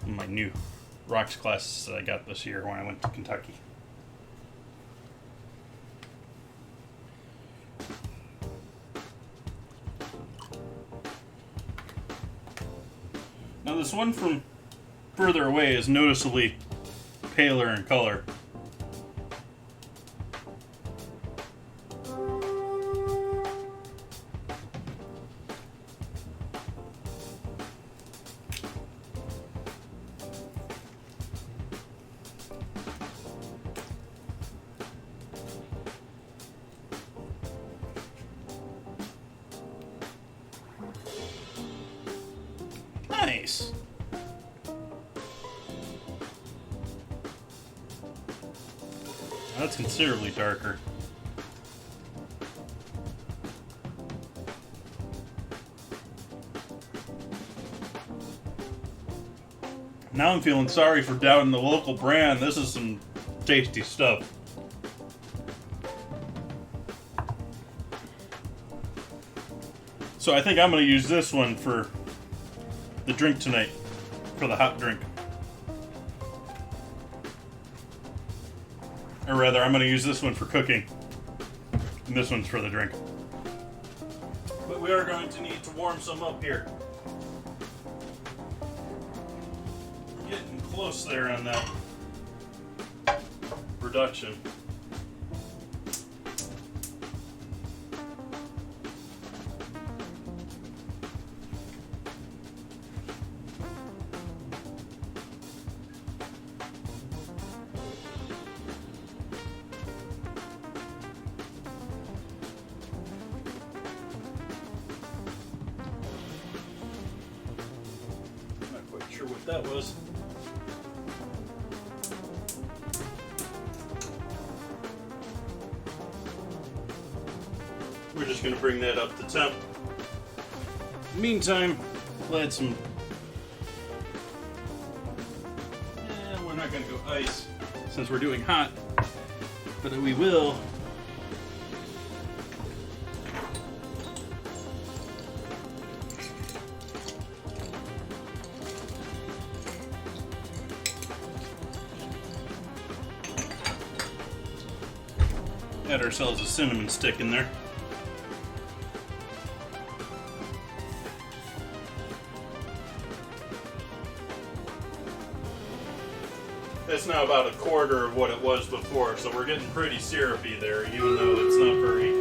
my new rocks classes that I got this year when I went to Kentucky. Now this one from further away is noticeably paler in color. Nice. That's considerably darker. Now I'm feeling sorry for doubting the local brand. This is some tasty stuff. So I think I'm going to use this one for the drink tonight, for the hot drink. Or rather, I'm going to use this one for cooking, and this one's for the drink. But we are going to need to warm some up here. Getting close there on that reduction. Sure what that was. We're just going to bring that up to temp. Meantime, we'll add some. We're not going to go ice since we're doing hot, but we will. Add ourselves a cinnamon stick in there. That's now about a quarter of what it was before, so we're getting pretty syrupy there, even though it's not very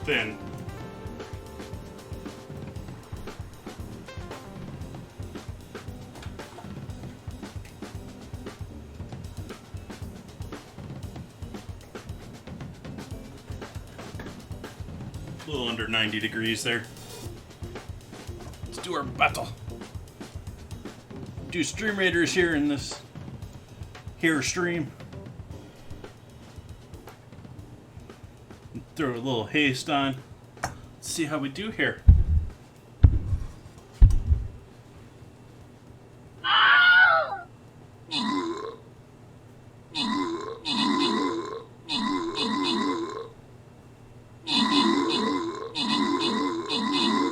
thin. A little under 90 degrees there. Let's do our battle. Do stream raiders here in this stream. Throw a little haste on. Let's see how we do here.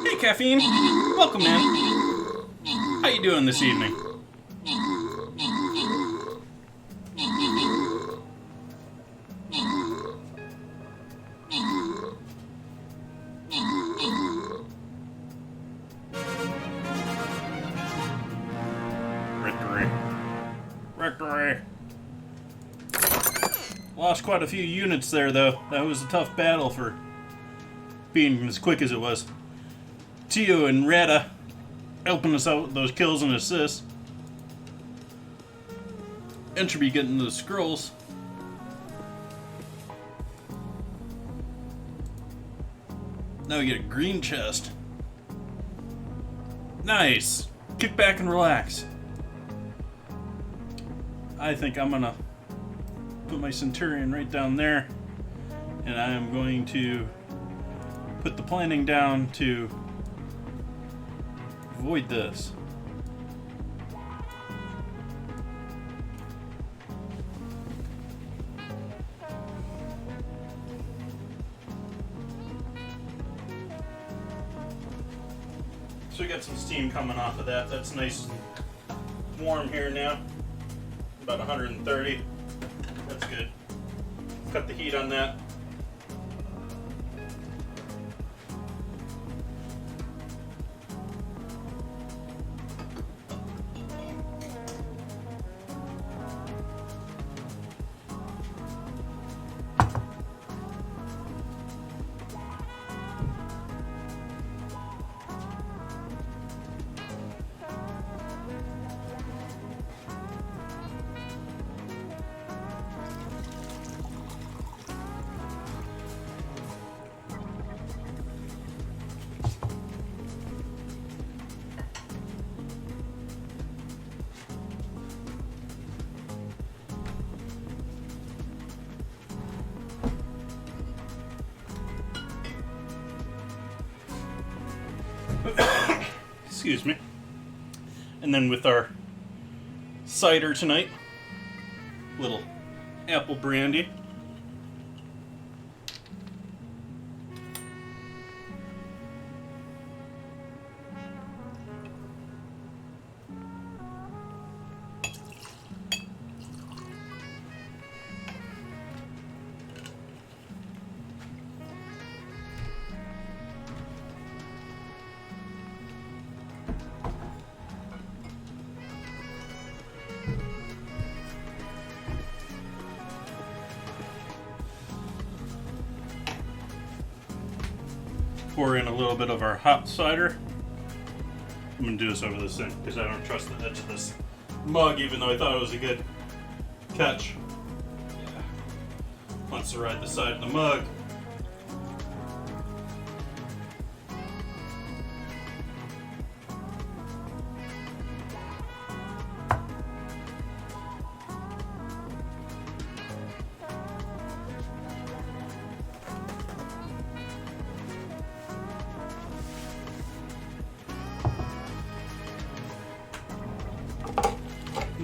Hey, Caffeine. Welcome, man. How you doing this evening? Victory! Lost quite a few units there, though. That was a tough battle for being as quick as it was. Tio and Retta helping us out with those kills and assists. Entropy getting those scrolls. Now we get a green chest. Nice! Kick back and relax. I think I'm gonna put my Centurion right down there, and I am going to put the planning down to avoid this. So we got some steam coming off of that. That's nice and warm here now. About 130. That's good. Cut the heat on that. Excuse me. And then with our cider tonight, little apple brandy. Pour in a little bit of our hot cider. I'm gonna do this over this thing because I don't trust the edge of this mug, even though I thought it was a good catch. Yeah. Wants to ride the side of the mug.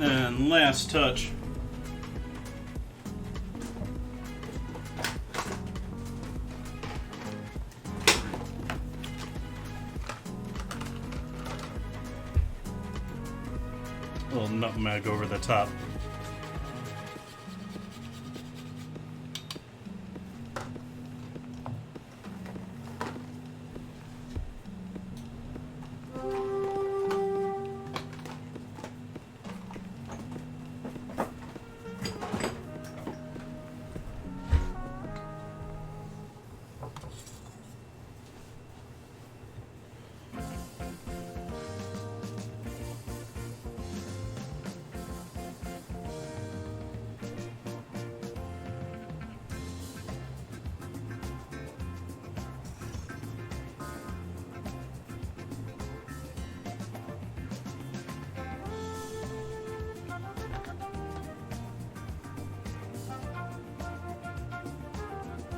And last touch. A little nutmeg over the top.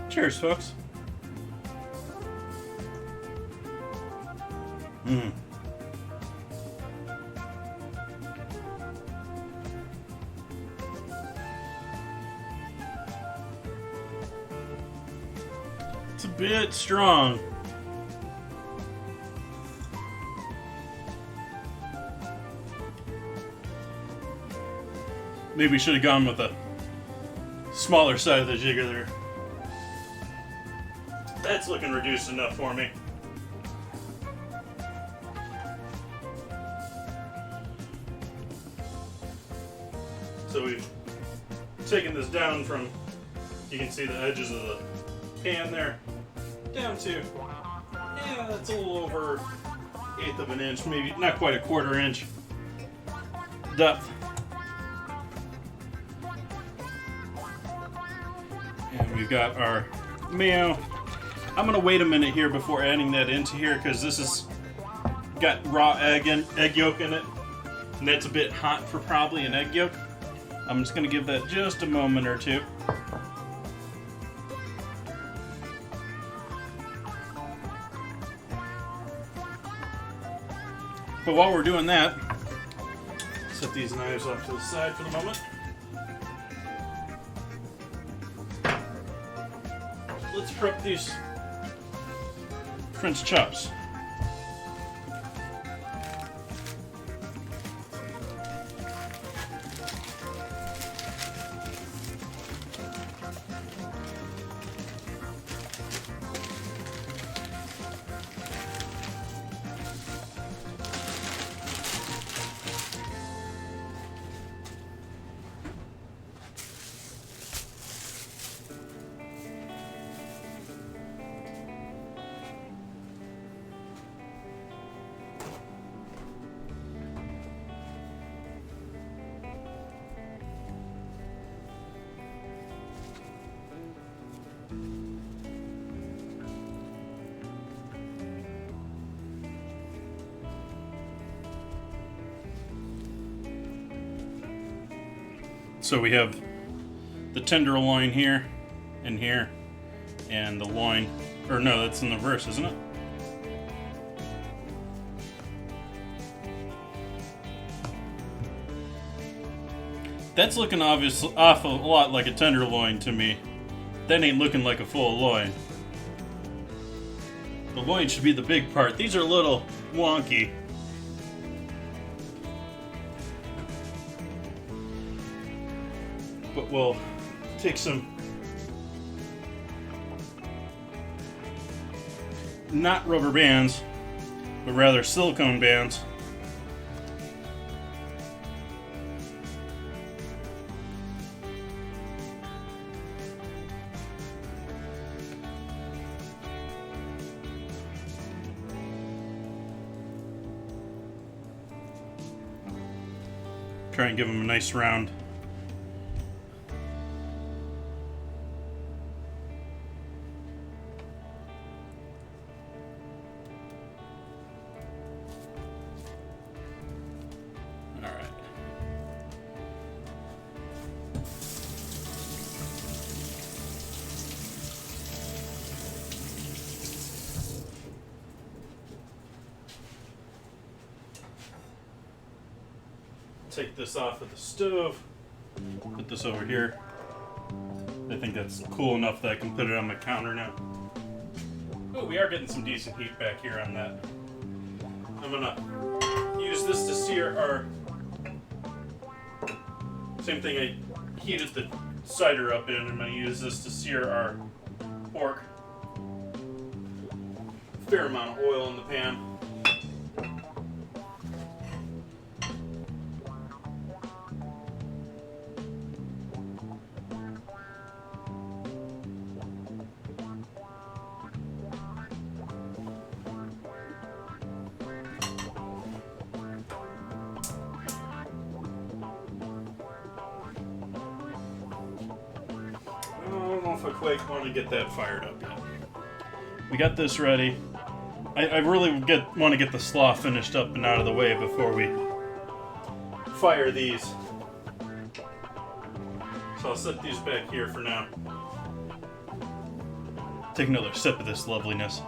Cheers, folks. It's a bit strong. Maybe we should have gone with the smaller side of the jigger there. That's looking reduced enough for me. So we've taken this down from, you can see the edges of the pan there, down to, yeah, that's a little over 1/8 of an inch, maybe not quite a 1/4 inch depth. And we've got our mayo. I'm gonna wait a minute here before adding that into here because this has got raw egg yolk in it, and that's a bit hot for probably an egg yolk. I'm just gonna give that just a moment or two. But while we're doing that, set these knives off to the side for the moment. Let's prep these French chops. So we have the tenderloin here, and here, and the loin. Or no, that's in the reverse, isn't it? That's looking awful lot like a tenderloin to me. That ain't looking like a full loin. The loin should be the big part. These are a little wonky. But we'll take some not rubber bands, but rather silicone bands. Try and give them a nice round. Take this off of the stove, put this over here. I think that's cool enough that I can put it on my counter now. Oh, we are getting some decent heat back here on that. I'm gonna use this to sear our, same thing I heated the cider up in. I'm gonna use this to sear our pork. Fair amount of oil in the pan. I quite want to get that fired up yet. We got this ready. I really want to get the slaw finished up and out of the way before we fire these. So I'll set these back here for now. Take another sip of this loveliness.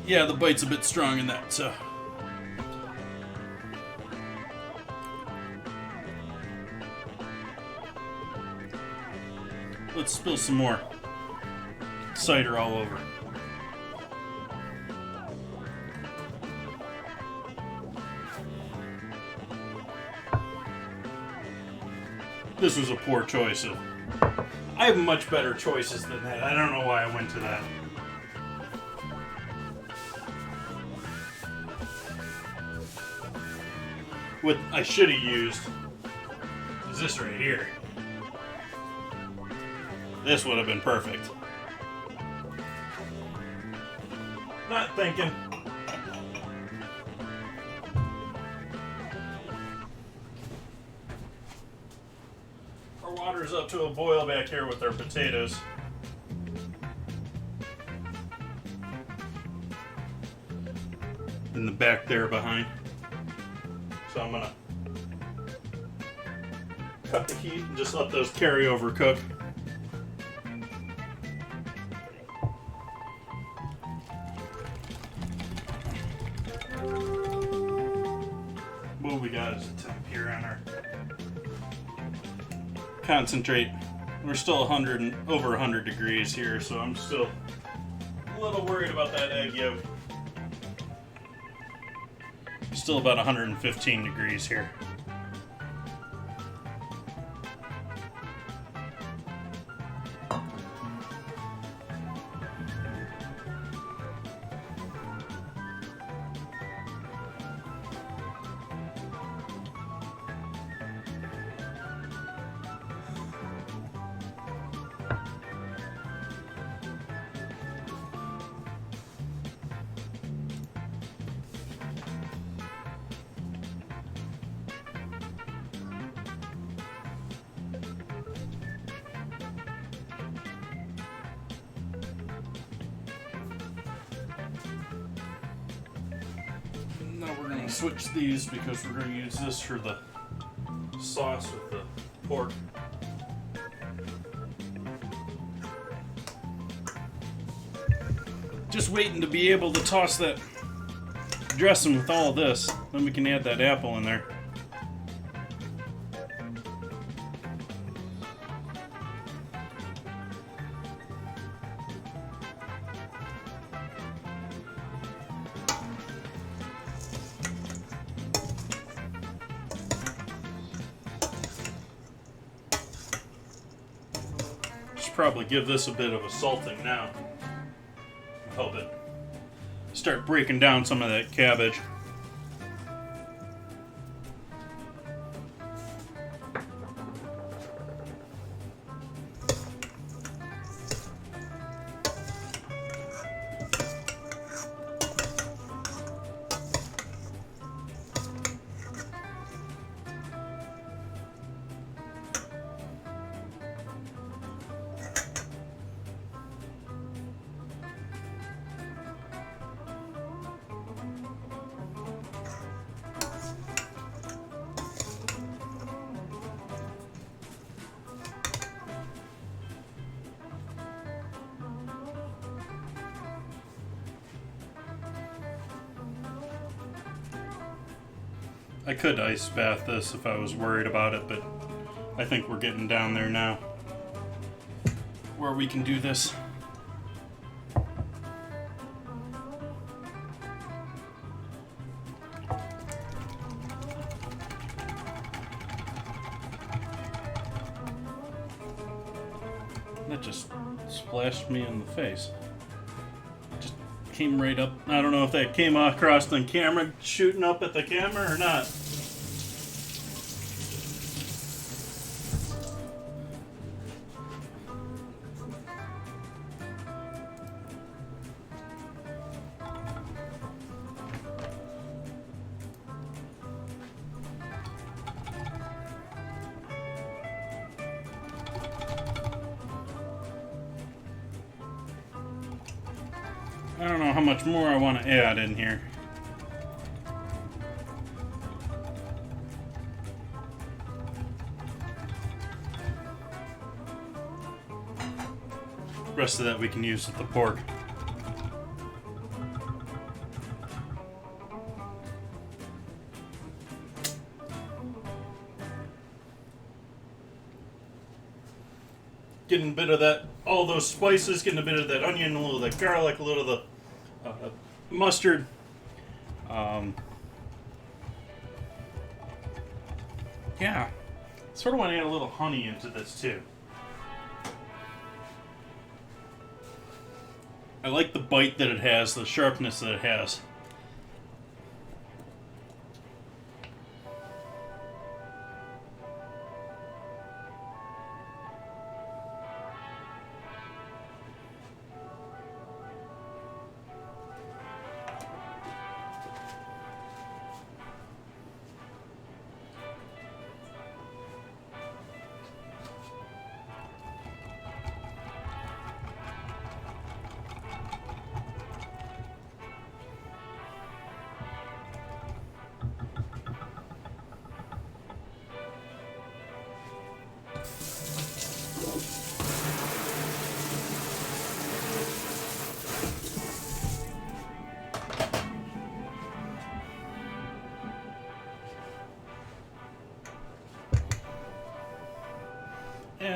Yeah, the bite's a bit strong in that, so. Let's spill some more cider all over. This was a poor choice. I have much better choices than that. I don't know why I went to that. What I should have used is this right here. This would have been perfect. Not thinking. Our water's up to a boil back here with our potatoes. In the back there behind. So I'm gonna cut the heat and just let those carry over cook. What we got is a temp here on our concentrate. We're still 100 and over 100 degrees here, so I'm still a little worried about that egg yolk. Still about 115 degrees here. Now we're going to switch these because we're going to use this for the sauce with the pork. Just waiting to be able to toss that dressing with all of this. Then we can add that apple in there. Probably give this a bit of a salting now. Help it start breaking down some of that cabbage. I could ice bath this if I was worried about it, but I think we're getting down there now where we can do this. That just splashed me in the face. Just came right up. I don't know if that came across the camera, shooting up at the camera or not. I don't know how much more I want to add in here. The rest of that we can use with the pork. Getting a bit of that, all those spices, getting a bit of that onion, a little of that garlic, a little of the mustard. Yeah, sort of want to add a little honey into this too. I like the bite that it has, the sharpness that it has.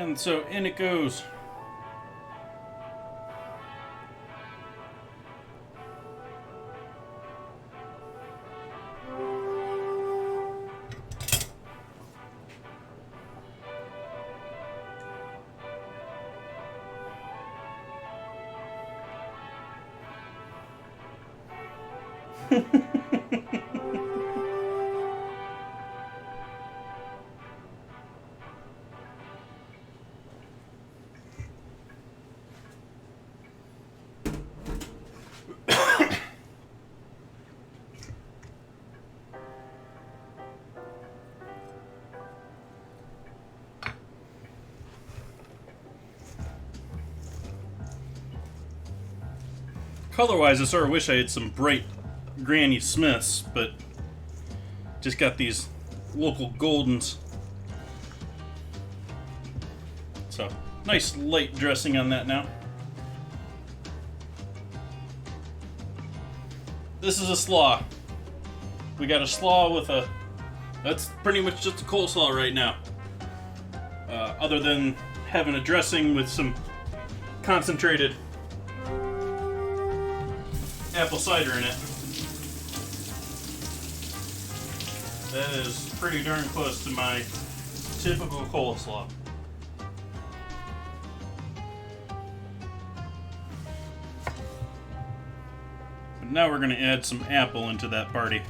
And so in it goes. Color-wise, I sort of wish I had some bright Granny Smiths, but just got these local Goldens. So, nice light dressing on that now. This is a slaw. We got a slaw with a... That's pretty much just a coleslaw right now. Other than having a dressing with some concentrated apple cider in it. That is pretty darn close to my typical coleslaw. But now we're going to add some apple into that party.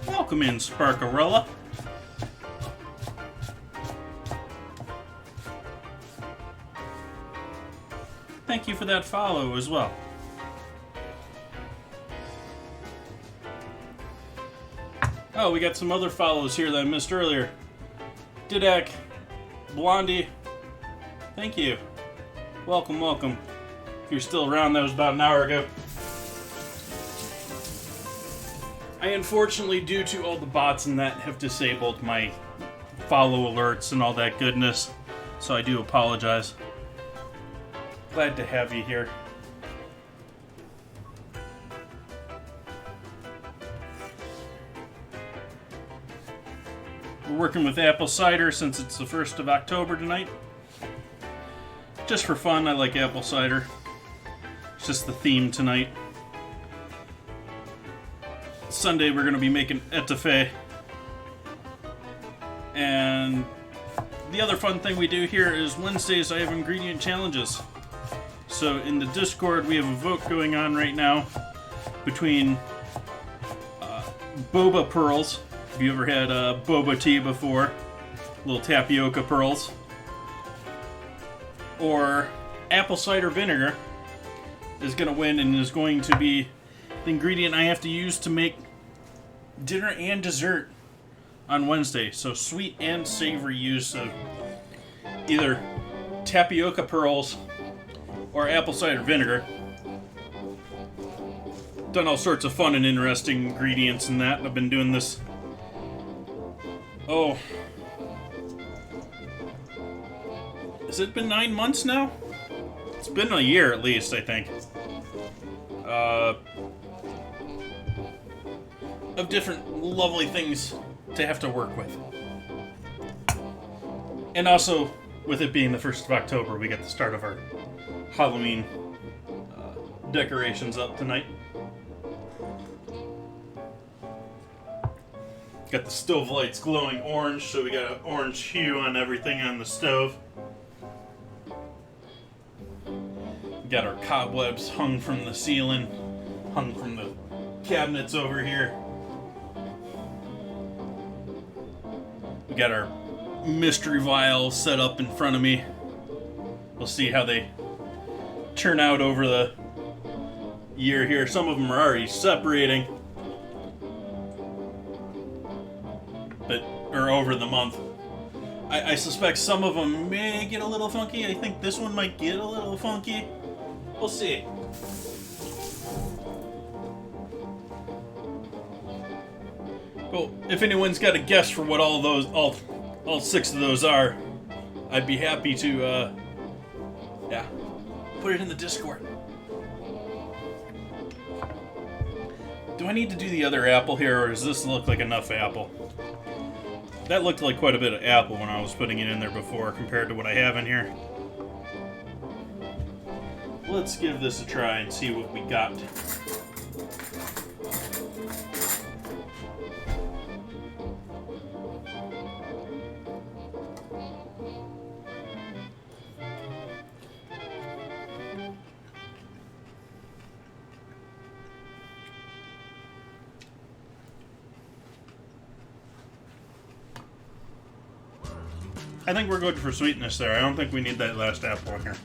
Welcome in, Sparkarella. Thank you for that follow as well. Oh, we got some other follows here that I missed earlier. Didak, Blondie, thank you. Welcome, welcome. If you're still around, that was about an hour ago. I unfortunately, due to all the bots and that, have disabled my follow alerts and all that goodness, so I do apologize. Glad to have you here. We're working with apple cider since it's the 1st of October tonight. Just for fun, I like apple cider. It's just the theme tonight. Sunday we're going to be making etouffee. And the other fun thing we do here is Wednesdays I have ingredient challenges. So in the Discord we have a vote going on right now between boba pearls. Have you ever had boba tea before? Little tapioca pearls. Or apple cider vinegar is going to win and is going to be the ingredient I have to use to make dinner and dessert on Wednesday. So sweet and savory use of either tapioca pearls or apple cider vinegar. Done all sorts of fun and interesting ingredients in that. I've been doing this Oh. Has it been 9 months now? It's been a year at least, I think. Of different lovely things to have to work with. And also, with it being the 1st of October, we get the start of our Halloween decorations up tonight. Got the stove lights glowing orange, so we got an orange hue on everything on the stove. Got our cobwebs hung from the ceiling, hung from the cabinets over here. We got our mystery vials set up in front of me. We'll see how they turn out over the year here. Some of them are already separating, or over the month. I suspect some of them may get a little funky. I think this one might get a little funky. We'll see. Well, if anyone's got a guess for what all 6 of those are, I'd be happy to, put it in the Discord. Do I need to do the other apple here, or does this look like enough apple? That looked like quite a bit of apple when I was putting it in there before, compared to what I have in here. Let's give this a try and see what we got. I think we're good for sweetness there. I don't think we need that last apple in here.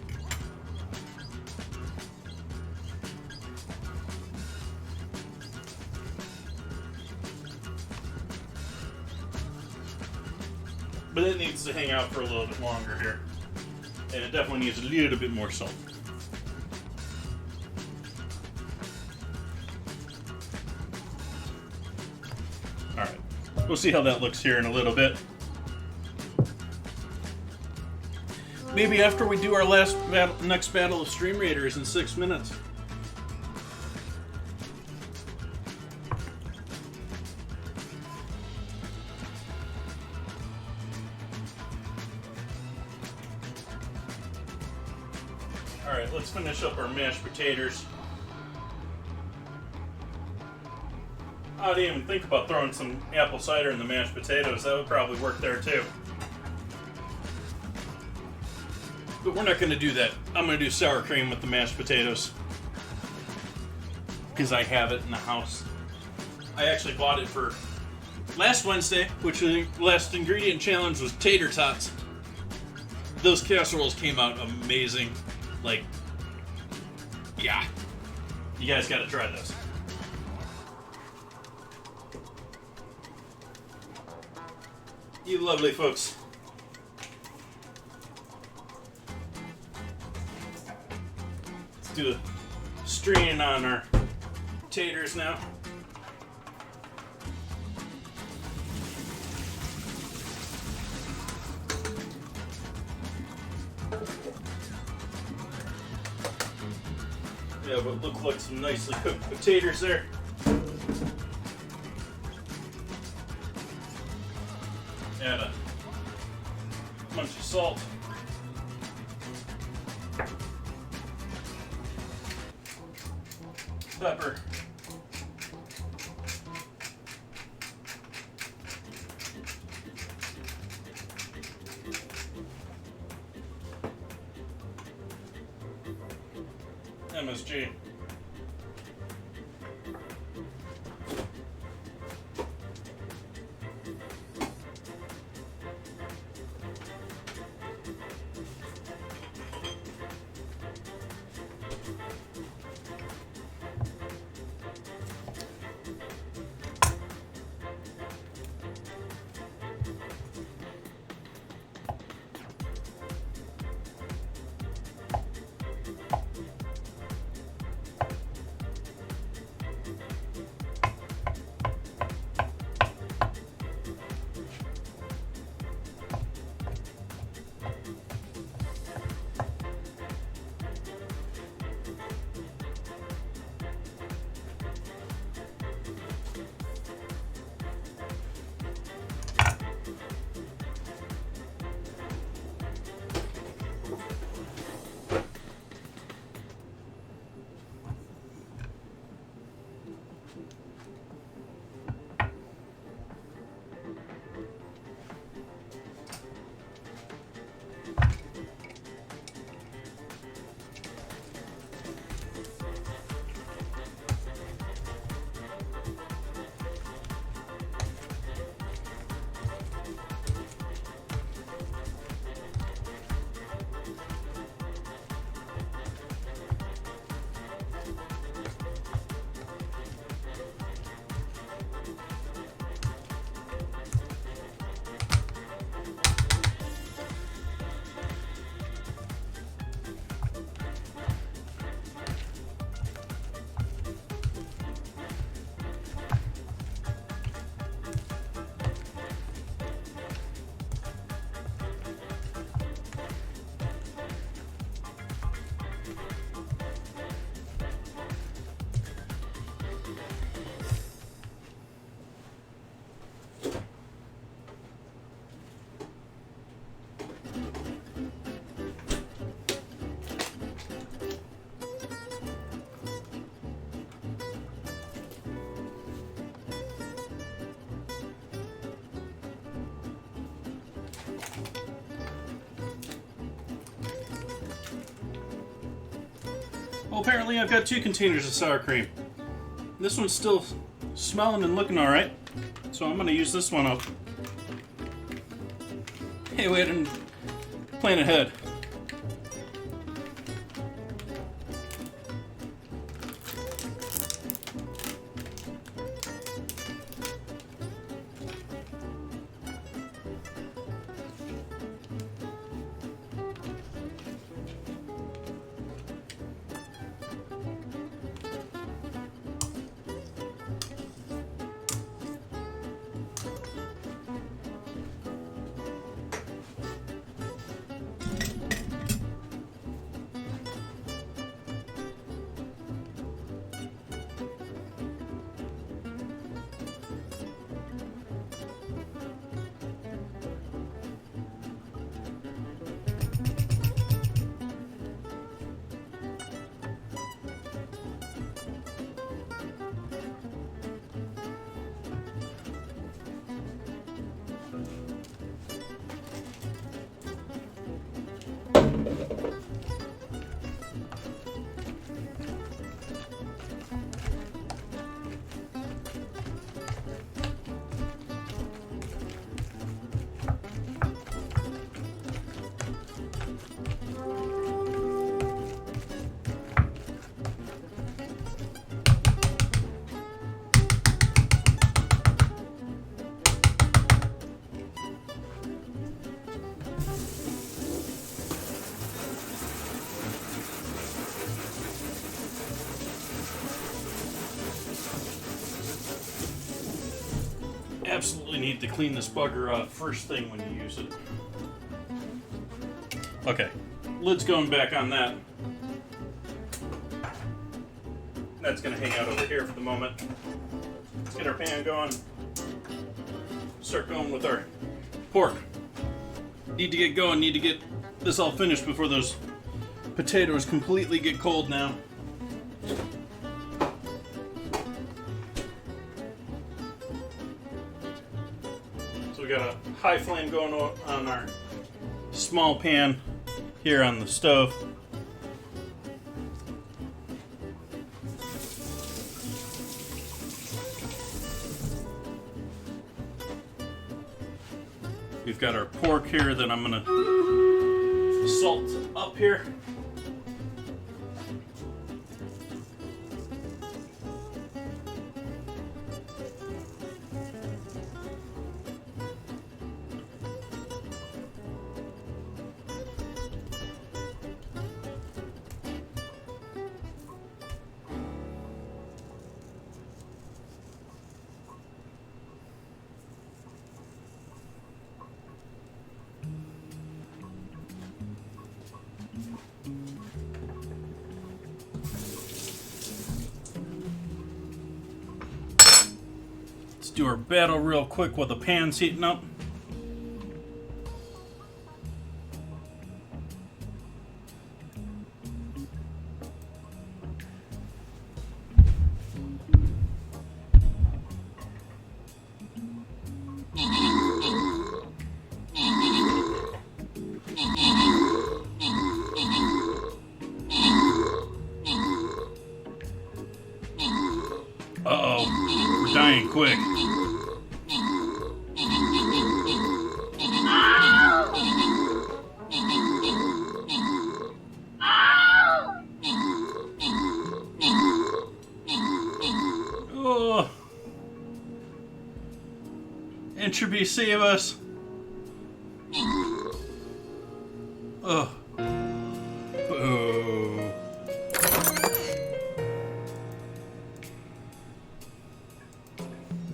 But it needs to hang out for a little bit longer here. And it definitely needs a little bit more salt. Alright. We'll see how that looks here in a little bit. Maybe after we do our next battle of Stream Raiders in 6 minutes. Alright, let's finish up our mashed potatoes. I didn't even think about throwing some apple cider in the mashed potatoes. That would probably work there too. But we're not going to do that. I'm going to do sour cream with the mashed potatoes. Because I have it in the house. I actually bought it for last Wednesday, which the last ingredient challenge was tater tots. Those casseroles came out amazing. Like, yeah. You guys got to try those. You lovely folks. Let's do a strain on our taters now. Yeah, but look like some nicely cooked potatoes there. Add a bunch of salt. Pepper. MSG. Well, apparently I've got 2 containers of sour cream. This one's still smelling and looking alright, so I'm going to use this one up. Hey, we didn't plan ahead. Absolutely need to clean this bugger off first thing when you use it. Okay, lid's going back on that. That's gonna hang out over here for the moment. Let's get our pan going. Start going with our pork. Need to get going, need to get this all finished before those potatoes completely get cold now. We got a high flame going on our small pan here on the stove. We've got our pork here that I'm gonna salt up here. Do our battle real quick while the pan's heating up. Uh-oh, we're dying quick. Oh. Entropy, save us. Oh. Boo.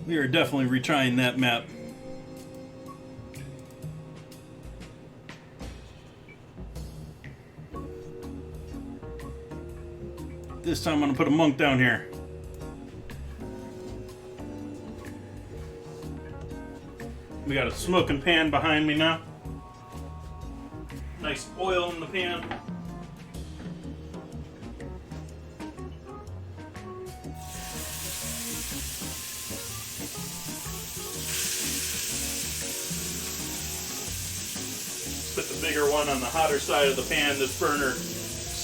We are definitely retrying that map. This time I'm gonna put a monk down here. We got a smoking pan behind me now. Nice oil in the pan. Put the bigger one on the hotter side of the pan. This burner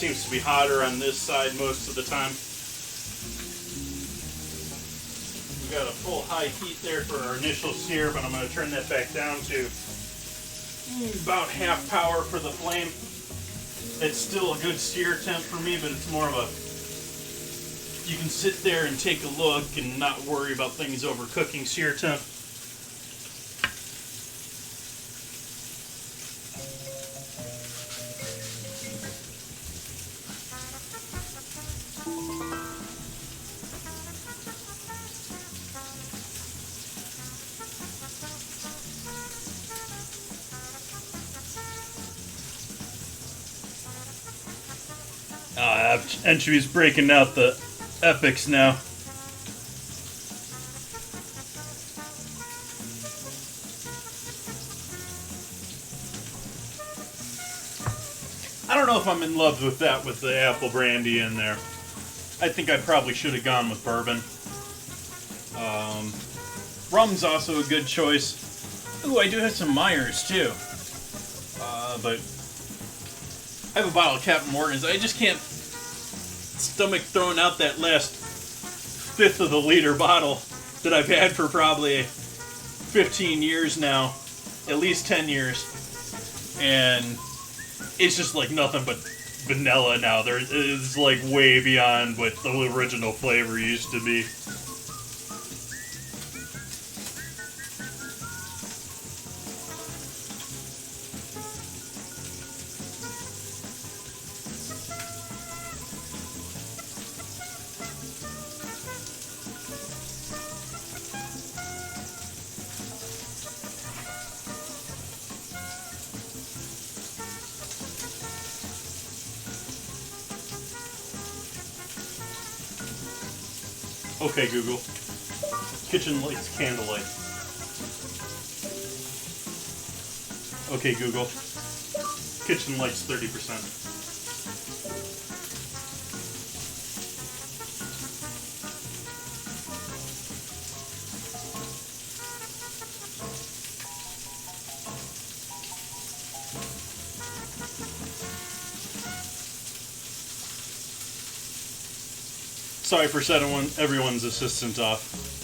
seems to be hotter on this side most of the time. We got a full high heat there for our initial sear, but I'm going to turn that back down to about half power for the flame. It's still a good sear temp for me, but it's more of a, you can sit there and take a look and not worry about things overcooking sear temp. Anchovies breaking out the epics now. I don't know if I'm in love with that with the apple brandy in there. I think I probably should have gone with bourbon. Rum's also a good choice. Ooh, I do have some Myers too. But I have a bottle of Captain Morgan's. I just can't stomach throwing out that last fifth of the liter bottle that I've had for probably 15 years now, at least 10 years, and it's just like nothing but vanilla now. There is like way beyond what the original flavor used to be. Okay, Google. Kitchen lights, candlelight. Okay, Google. Kitchen lights, 30%. Sorry for setting everyone's assistant off.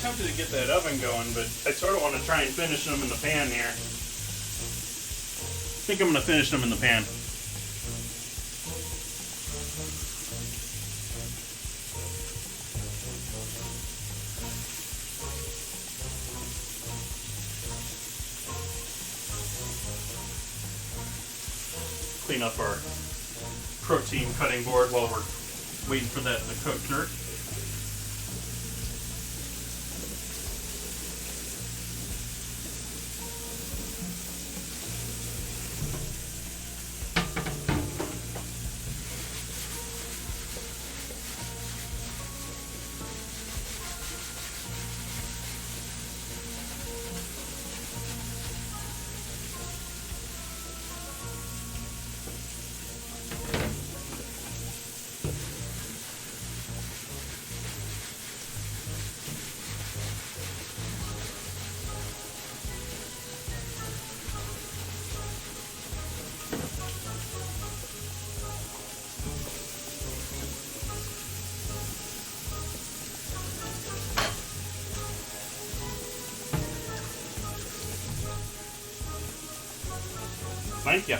Tempted to get that oven going, but I sort of want to try and finish them in the pan here. I think I'm going to finish them in the pan. Clean up our protein cutting board while we're waiting for that to cook dirt. Thank you.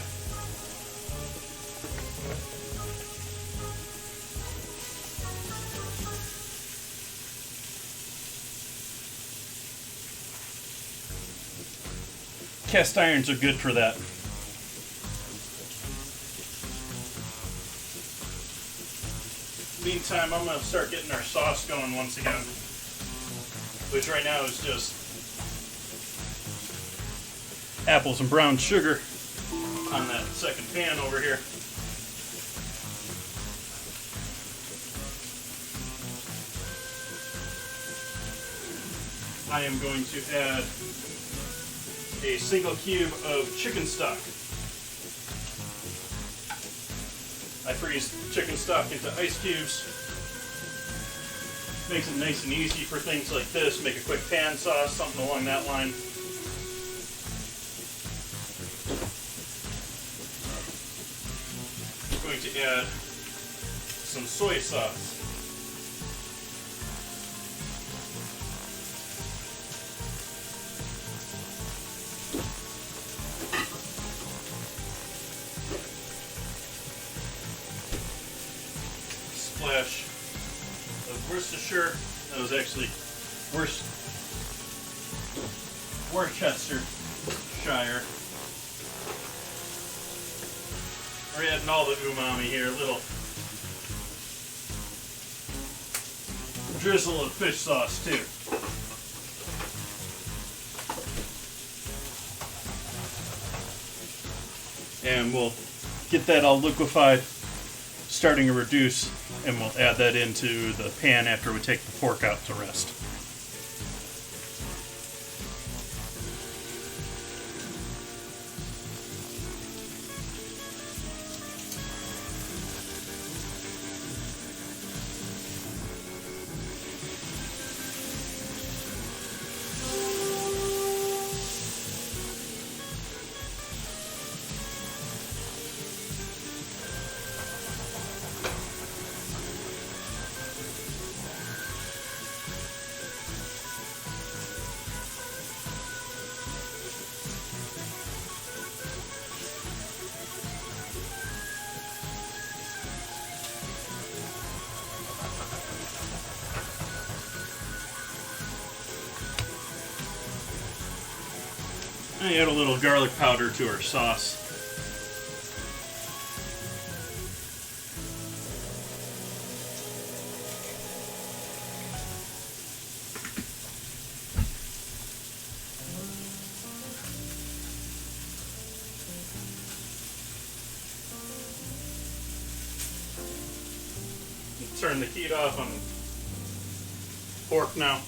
Cast irons are good for that. Meantime, I'm going to start getting our sauce going once again, which right now is just apples and brown sugar on that second pan over here. I am going to add a single cube of chicken stock. I freeze chicken stock into ice cubes. Makes it nice and easy for things like this. Make a quick pan sauce, something along that line. I'm going to add some soy sauce. Splash of Worcestershire. That was actually Worcestershire. We're adding all the umami here. A little drizzle of fish sauce too. And we'll get that all liquefied, starting to reduce, and we'll add that into the pan after we take the pork out to rest. I add a little garlic powder to our sauce. Turn the heat off on pork now.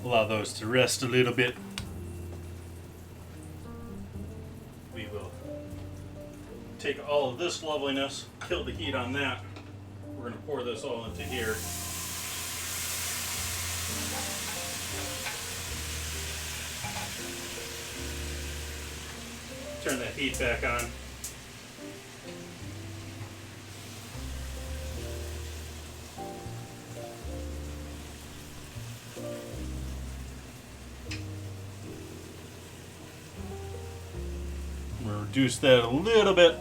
Allow those to rest a little bit. We will take all of this loveliness, kill the heat on that. We're going to pour this all into here. Turn that heat back on. We'll reduce that a little bit.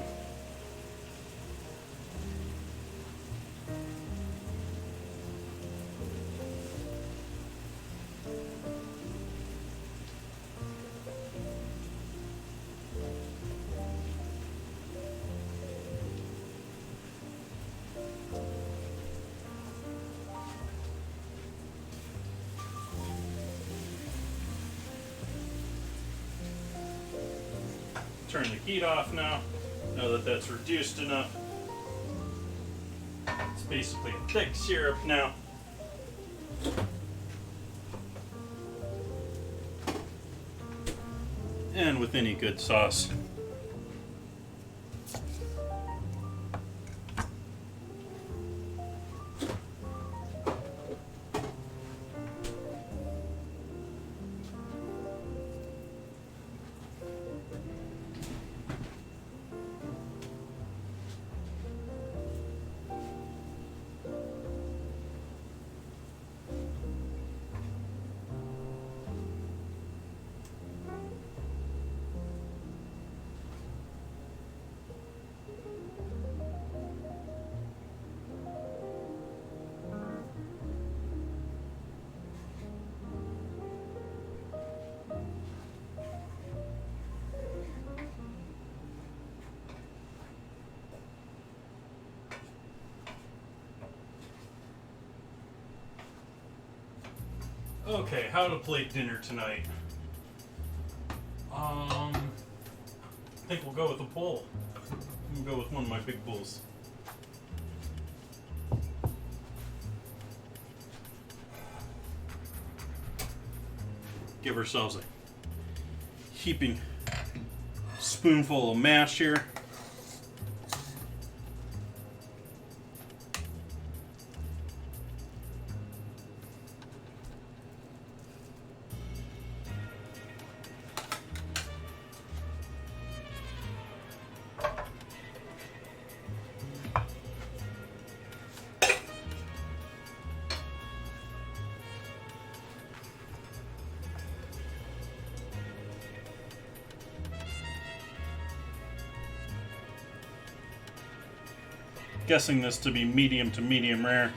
Turn the heat off now that that's reduced enough. It's basically a thick syrup now. And with any good sauce, Okay, how to plate dinner tonight. I think we'll go with a bowl. We'll go with one of my big bowls. Give ourselves a heaping spoonful of mash here. Guessing this to be medium to medium rare.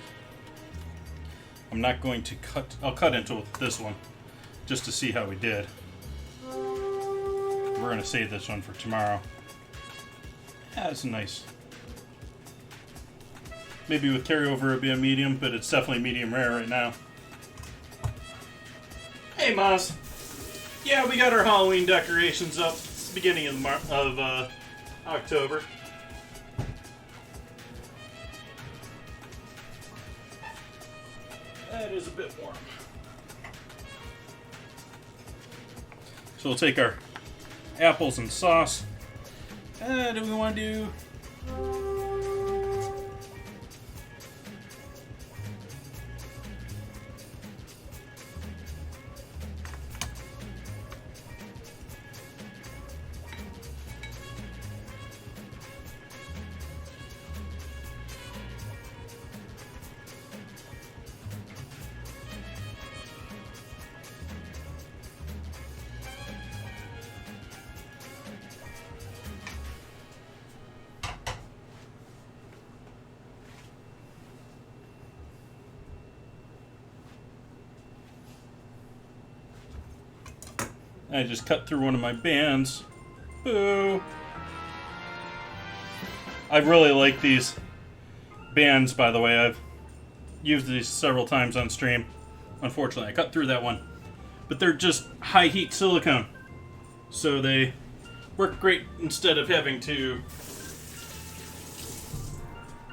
I'm not going to cut. I'll cut into this one just to see how we did. We're going to save this one for tomorrow. That's nice. Maybe with carryover it'd be a medium, but it's definitely medium rare right now. Hey, Maz. Yeah, we got our Halloween decorations up. It's the beginning of October. That is a bit warm. So we'll take our apples and sauce. Do we want to do... I just cut through one of my bands. Boo! I really like these bands, by the way. I've used these several times on stream. Unfortunately, I cut through that one. But they're just high heat silicone. So they work great instead of having to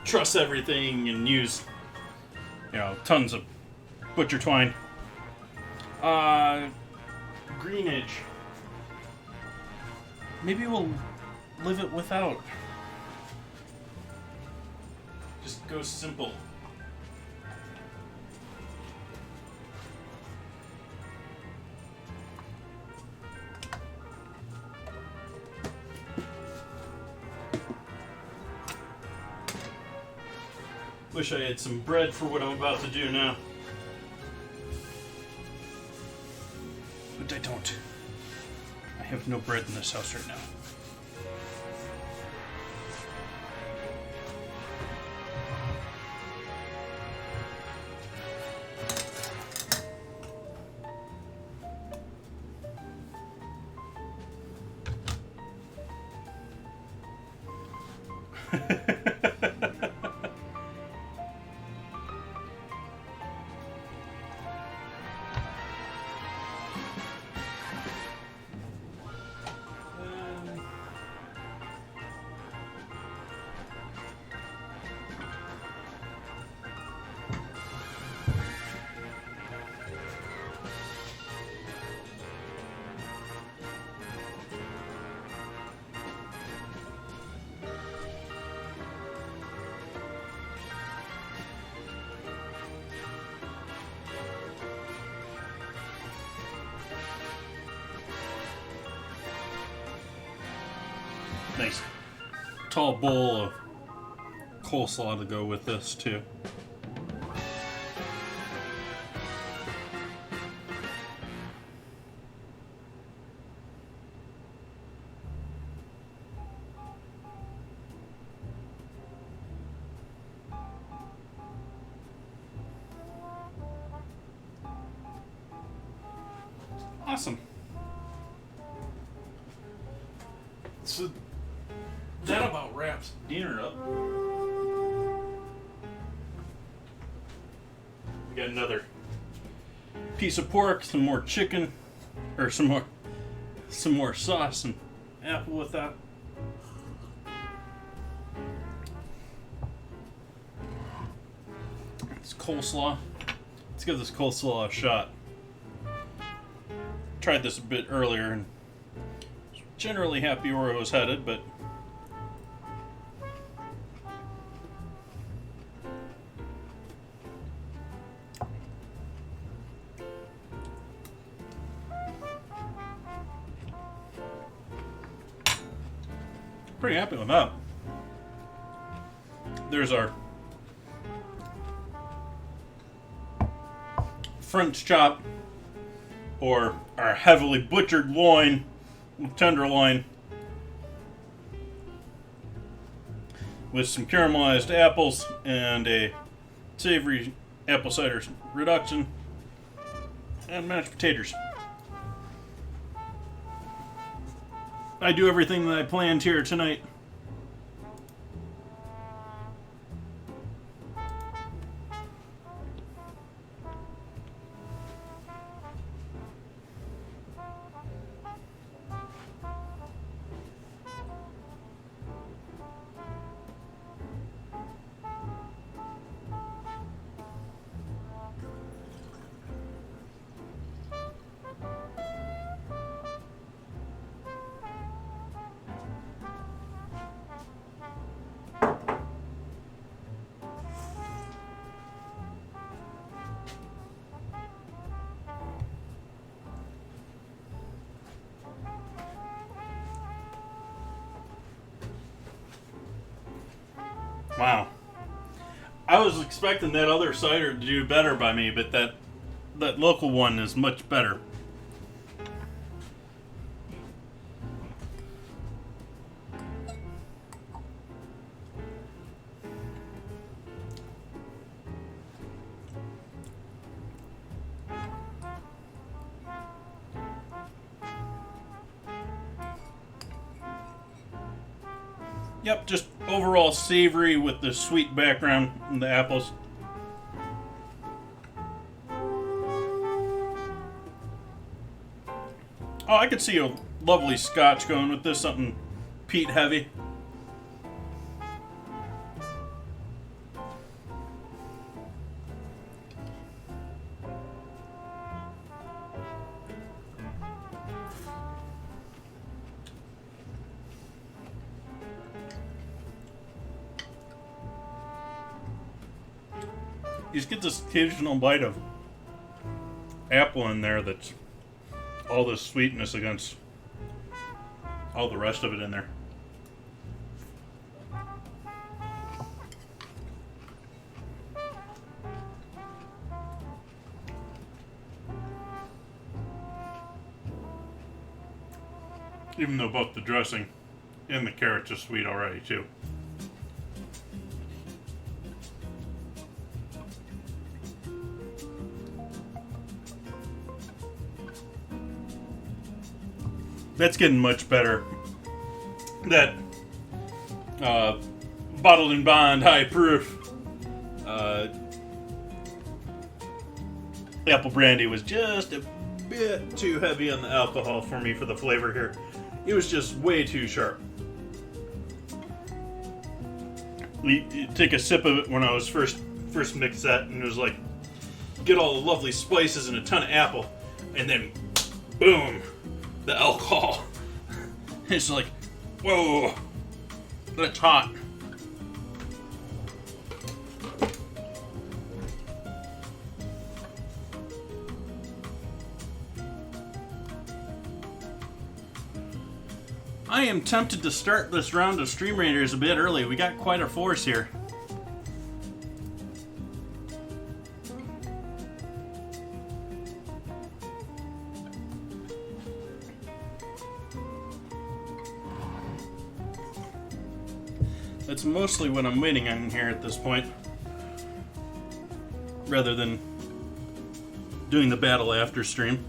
truss everything and use, tons of butcher twine. Greenage. Maybe we'll live it without. Just go simple. Wish I had some bread for what I'm about to do now. But I don't. I have no bread in this house right now. Nice tall bowl of coleslaw to go with this too. Awesome. So that about wraps dinner up. We got another piece of pork, some more chicken, or some more sauce and apple with that. It's coleslaw. Let's give this coleslaw a shot. Tried this a bit earlier and was generally happy where I was headed, but pretty happy with that. There's our French chop, or our heavily butchered loin, tenderloin, with some caramelized apples and a savory apple cider reduction, and mashed potatoes. I do everything that I planned here tonight. Wow. I was expecting that other cider to do better by me, but that local one is much better. Yep, just overall savory with the sweet background and the apples. Oh, I could see a lovely scotch going with this, something peat heavy. You just get this occasional bite of apple in there that's all this sweetness against all the rest of it in there. Even though both the dressing and the carrots are sweet already too. That's getting much better. That bottled and bond, high proof apple brandy was just a bit too heavy on the alcohol for me for the flavor here. It was just way too sharp. You take a sip of it when I was first mixed that, and it was like, get all the lovely spices and a ton of apple, and then boom, the alcohol. It's like, whoa, that's hot. I am tempted to start this round of Stream Raiders a bit early. We got quite a force here. That's mostly what I'm waiting on here at this point, rather than doing the battle after stream.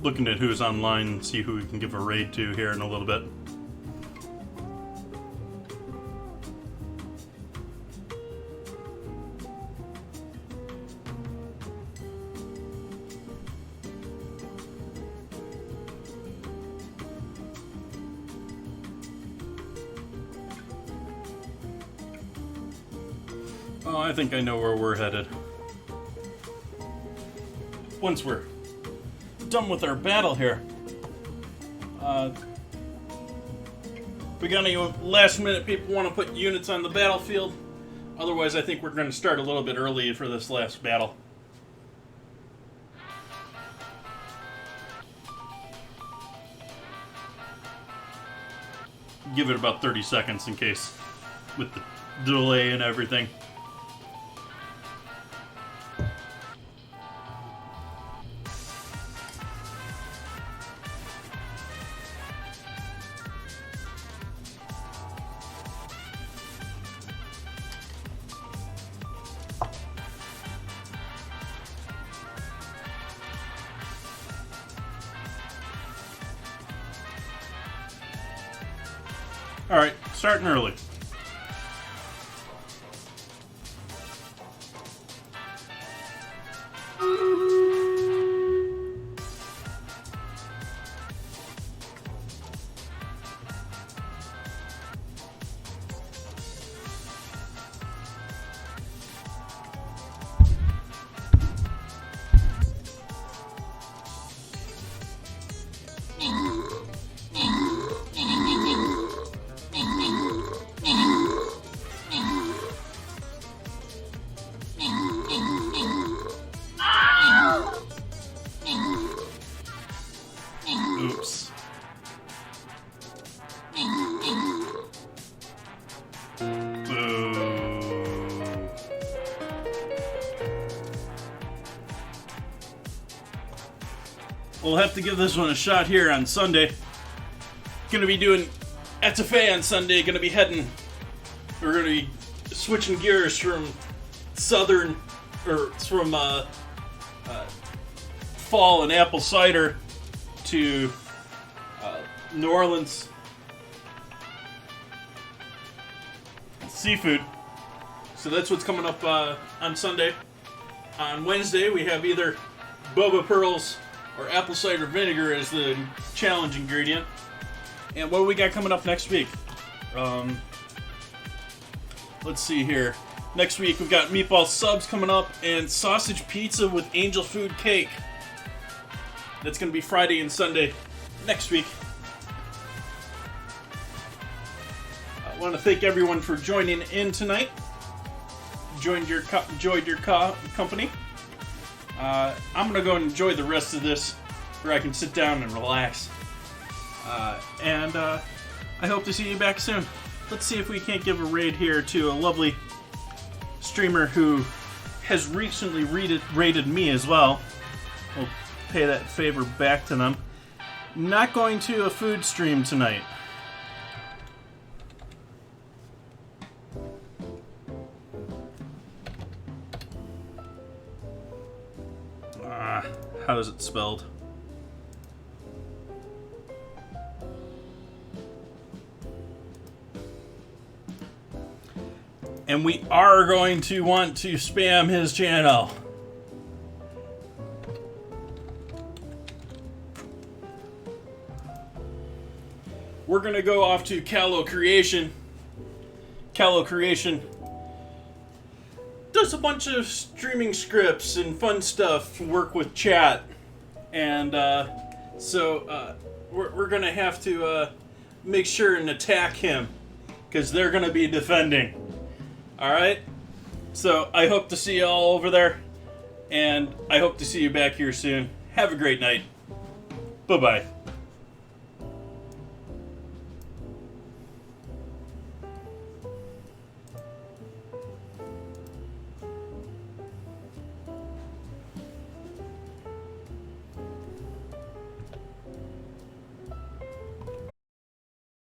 looking at who's online and see who we can give a raid to here in a little bit. Oh, I think I know where we're headed. Once we're done with our battle here. We got any last minute people want to put units on the battlefield? Otherwise, I think we're going to start a little bit early for this last battle. Give it about 30 seconds in case, with the delay and everything. Alright, starting early. Oops. Boo. We'll have to give this one a shot here on Sunday. Gonna be doing Etafé on Sunday. Gonna be heading. We're gonna be switching gears from southern, or from fall and apple cider to New Orleans seafood. So that's what's coming up on Sunday. On Wednesday, we have either boba pearls or apple cider vinegar as the challenge ingredient. And what do we got coming up next week? Let's see here. Next week, we've got meatball subs coming up and sausage pizza with angel food cake. That's going to be Friday and Sunday next week. I want to thank everyone for joining in tonight. Enjoyed your company. I'm going to go and enjoy the rest of this where I can sit down and relax. And I hope to see you back soon. Let's see if we can't give a raid here to a lovely streamer who has recently raided me as well. We'll pay that favor back to them. Not going to a food stream tonight. How is it spelled? And we are going to want to spam his channel. We're going to go off to Callow Creation. Callow Creation does a bunch of streaming scripts and fun stuff, work with chat. And so we're going to have to make sure and attack him, because they're going to be defending. Alright? So I hope to see you all over there, and I hope to see you back here soon. Have a great night. Bye-bye.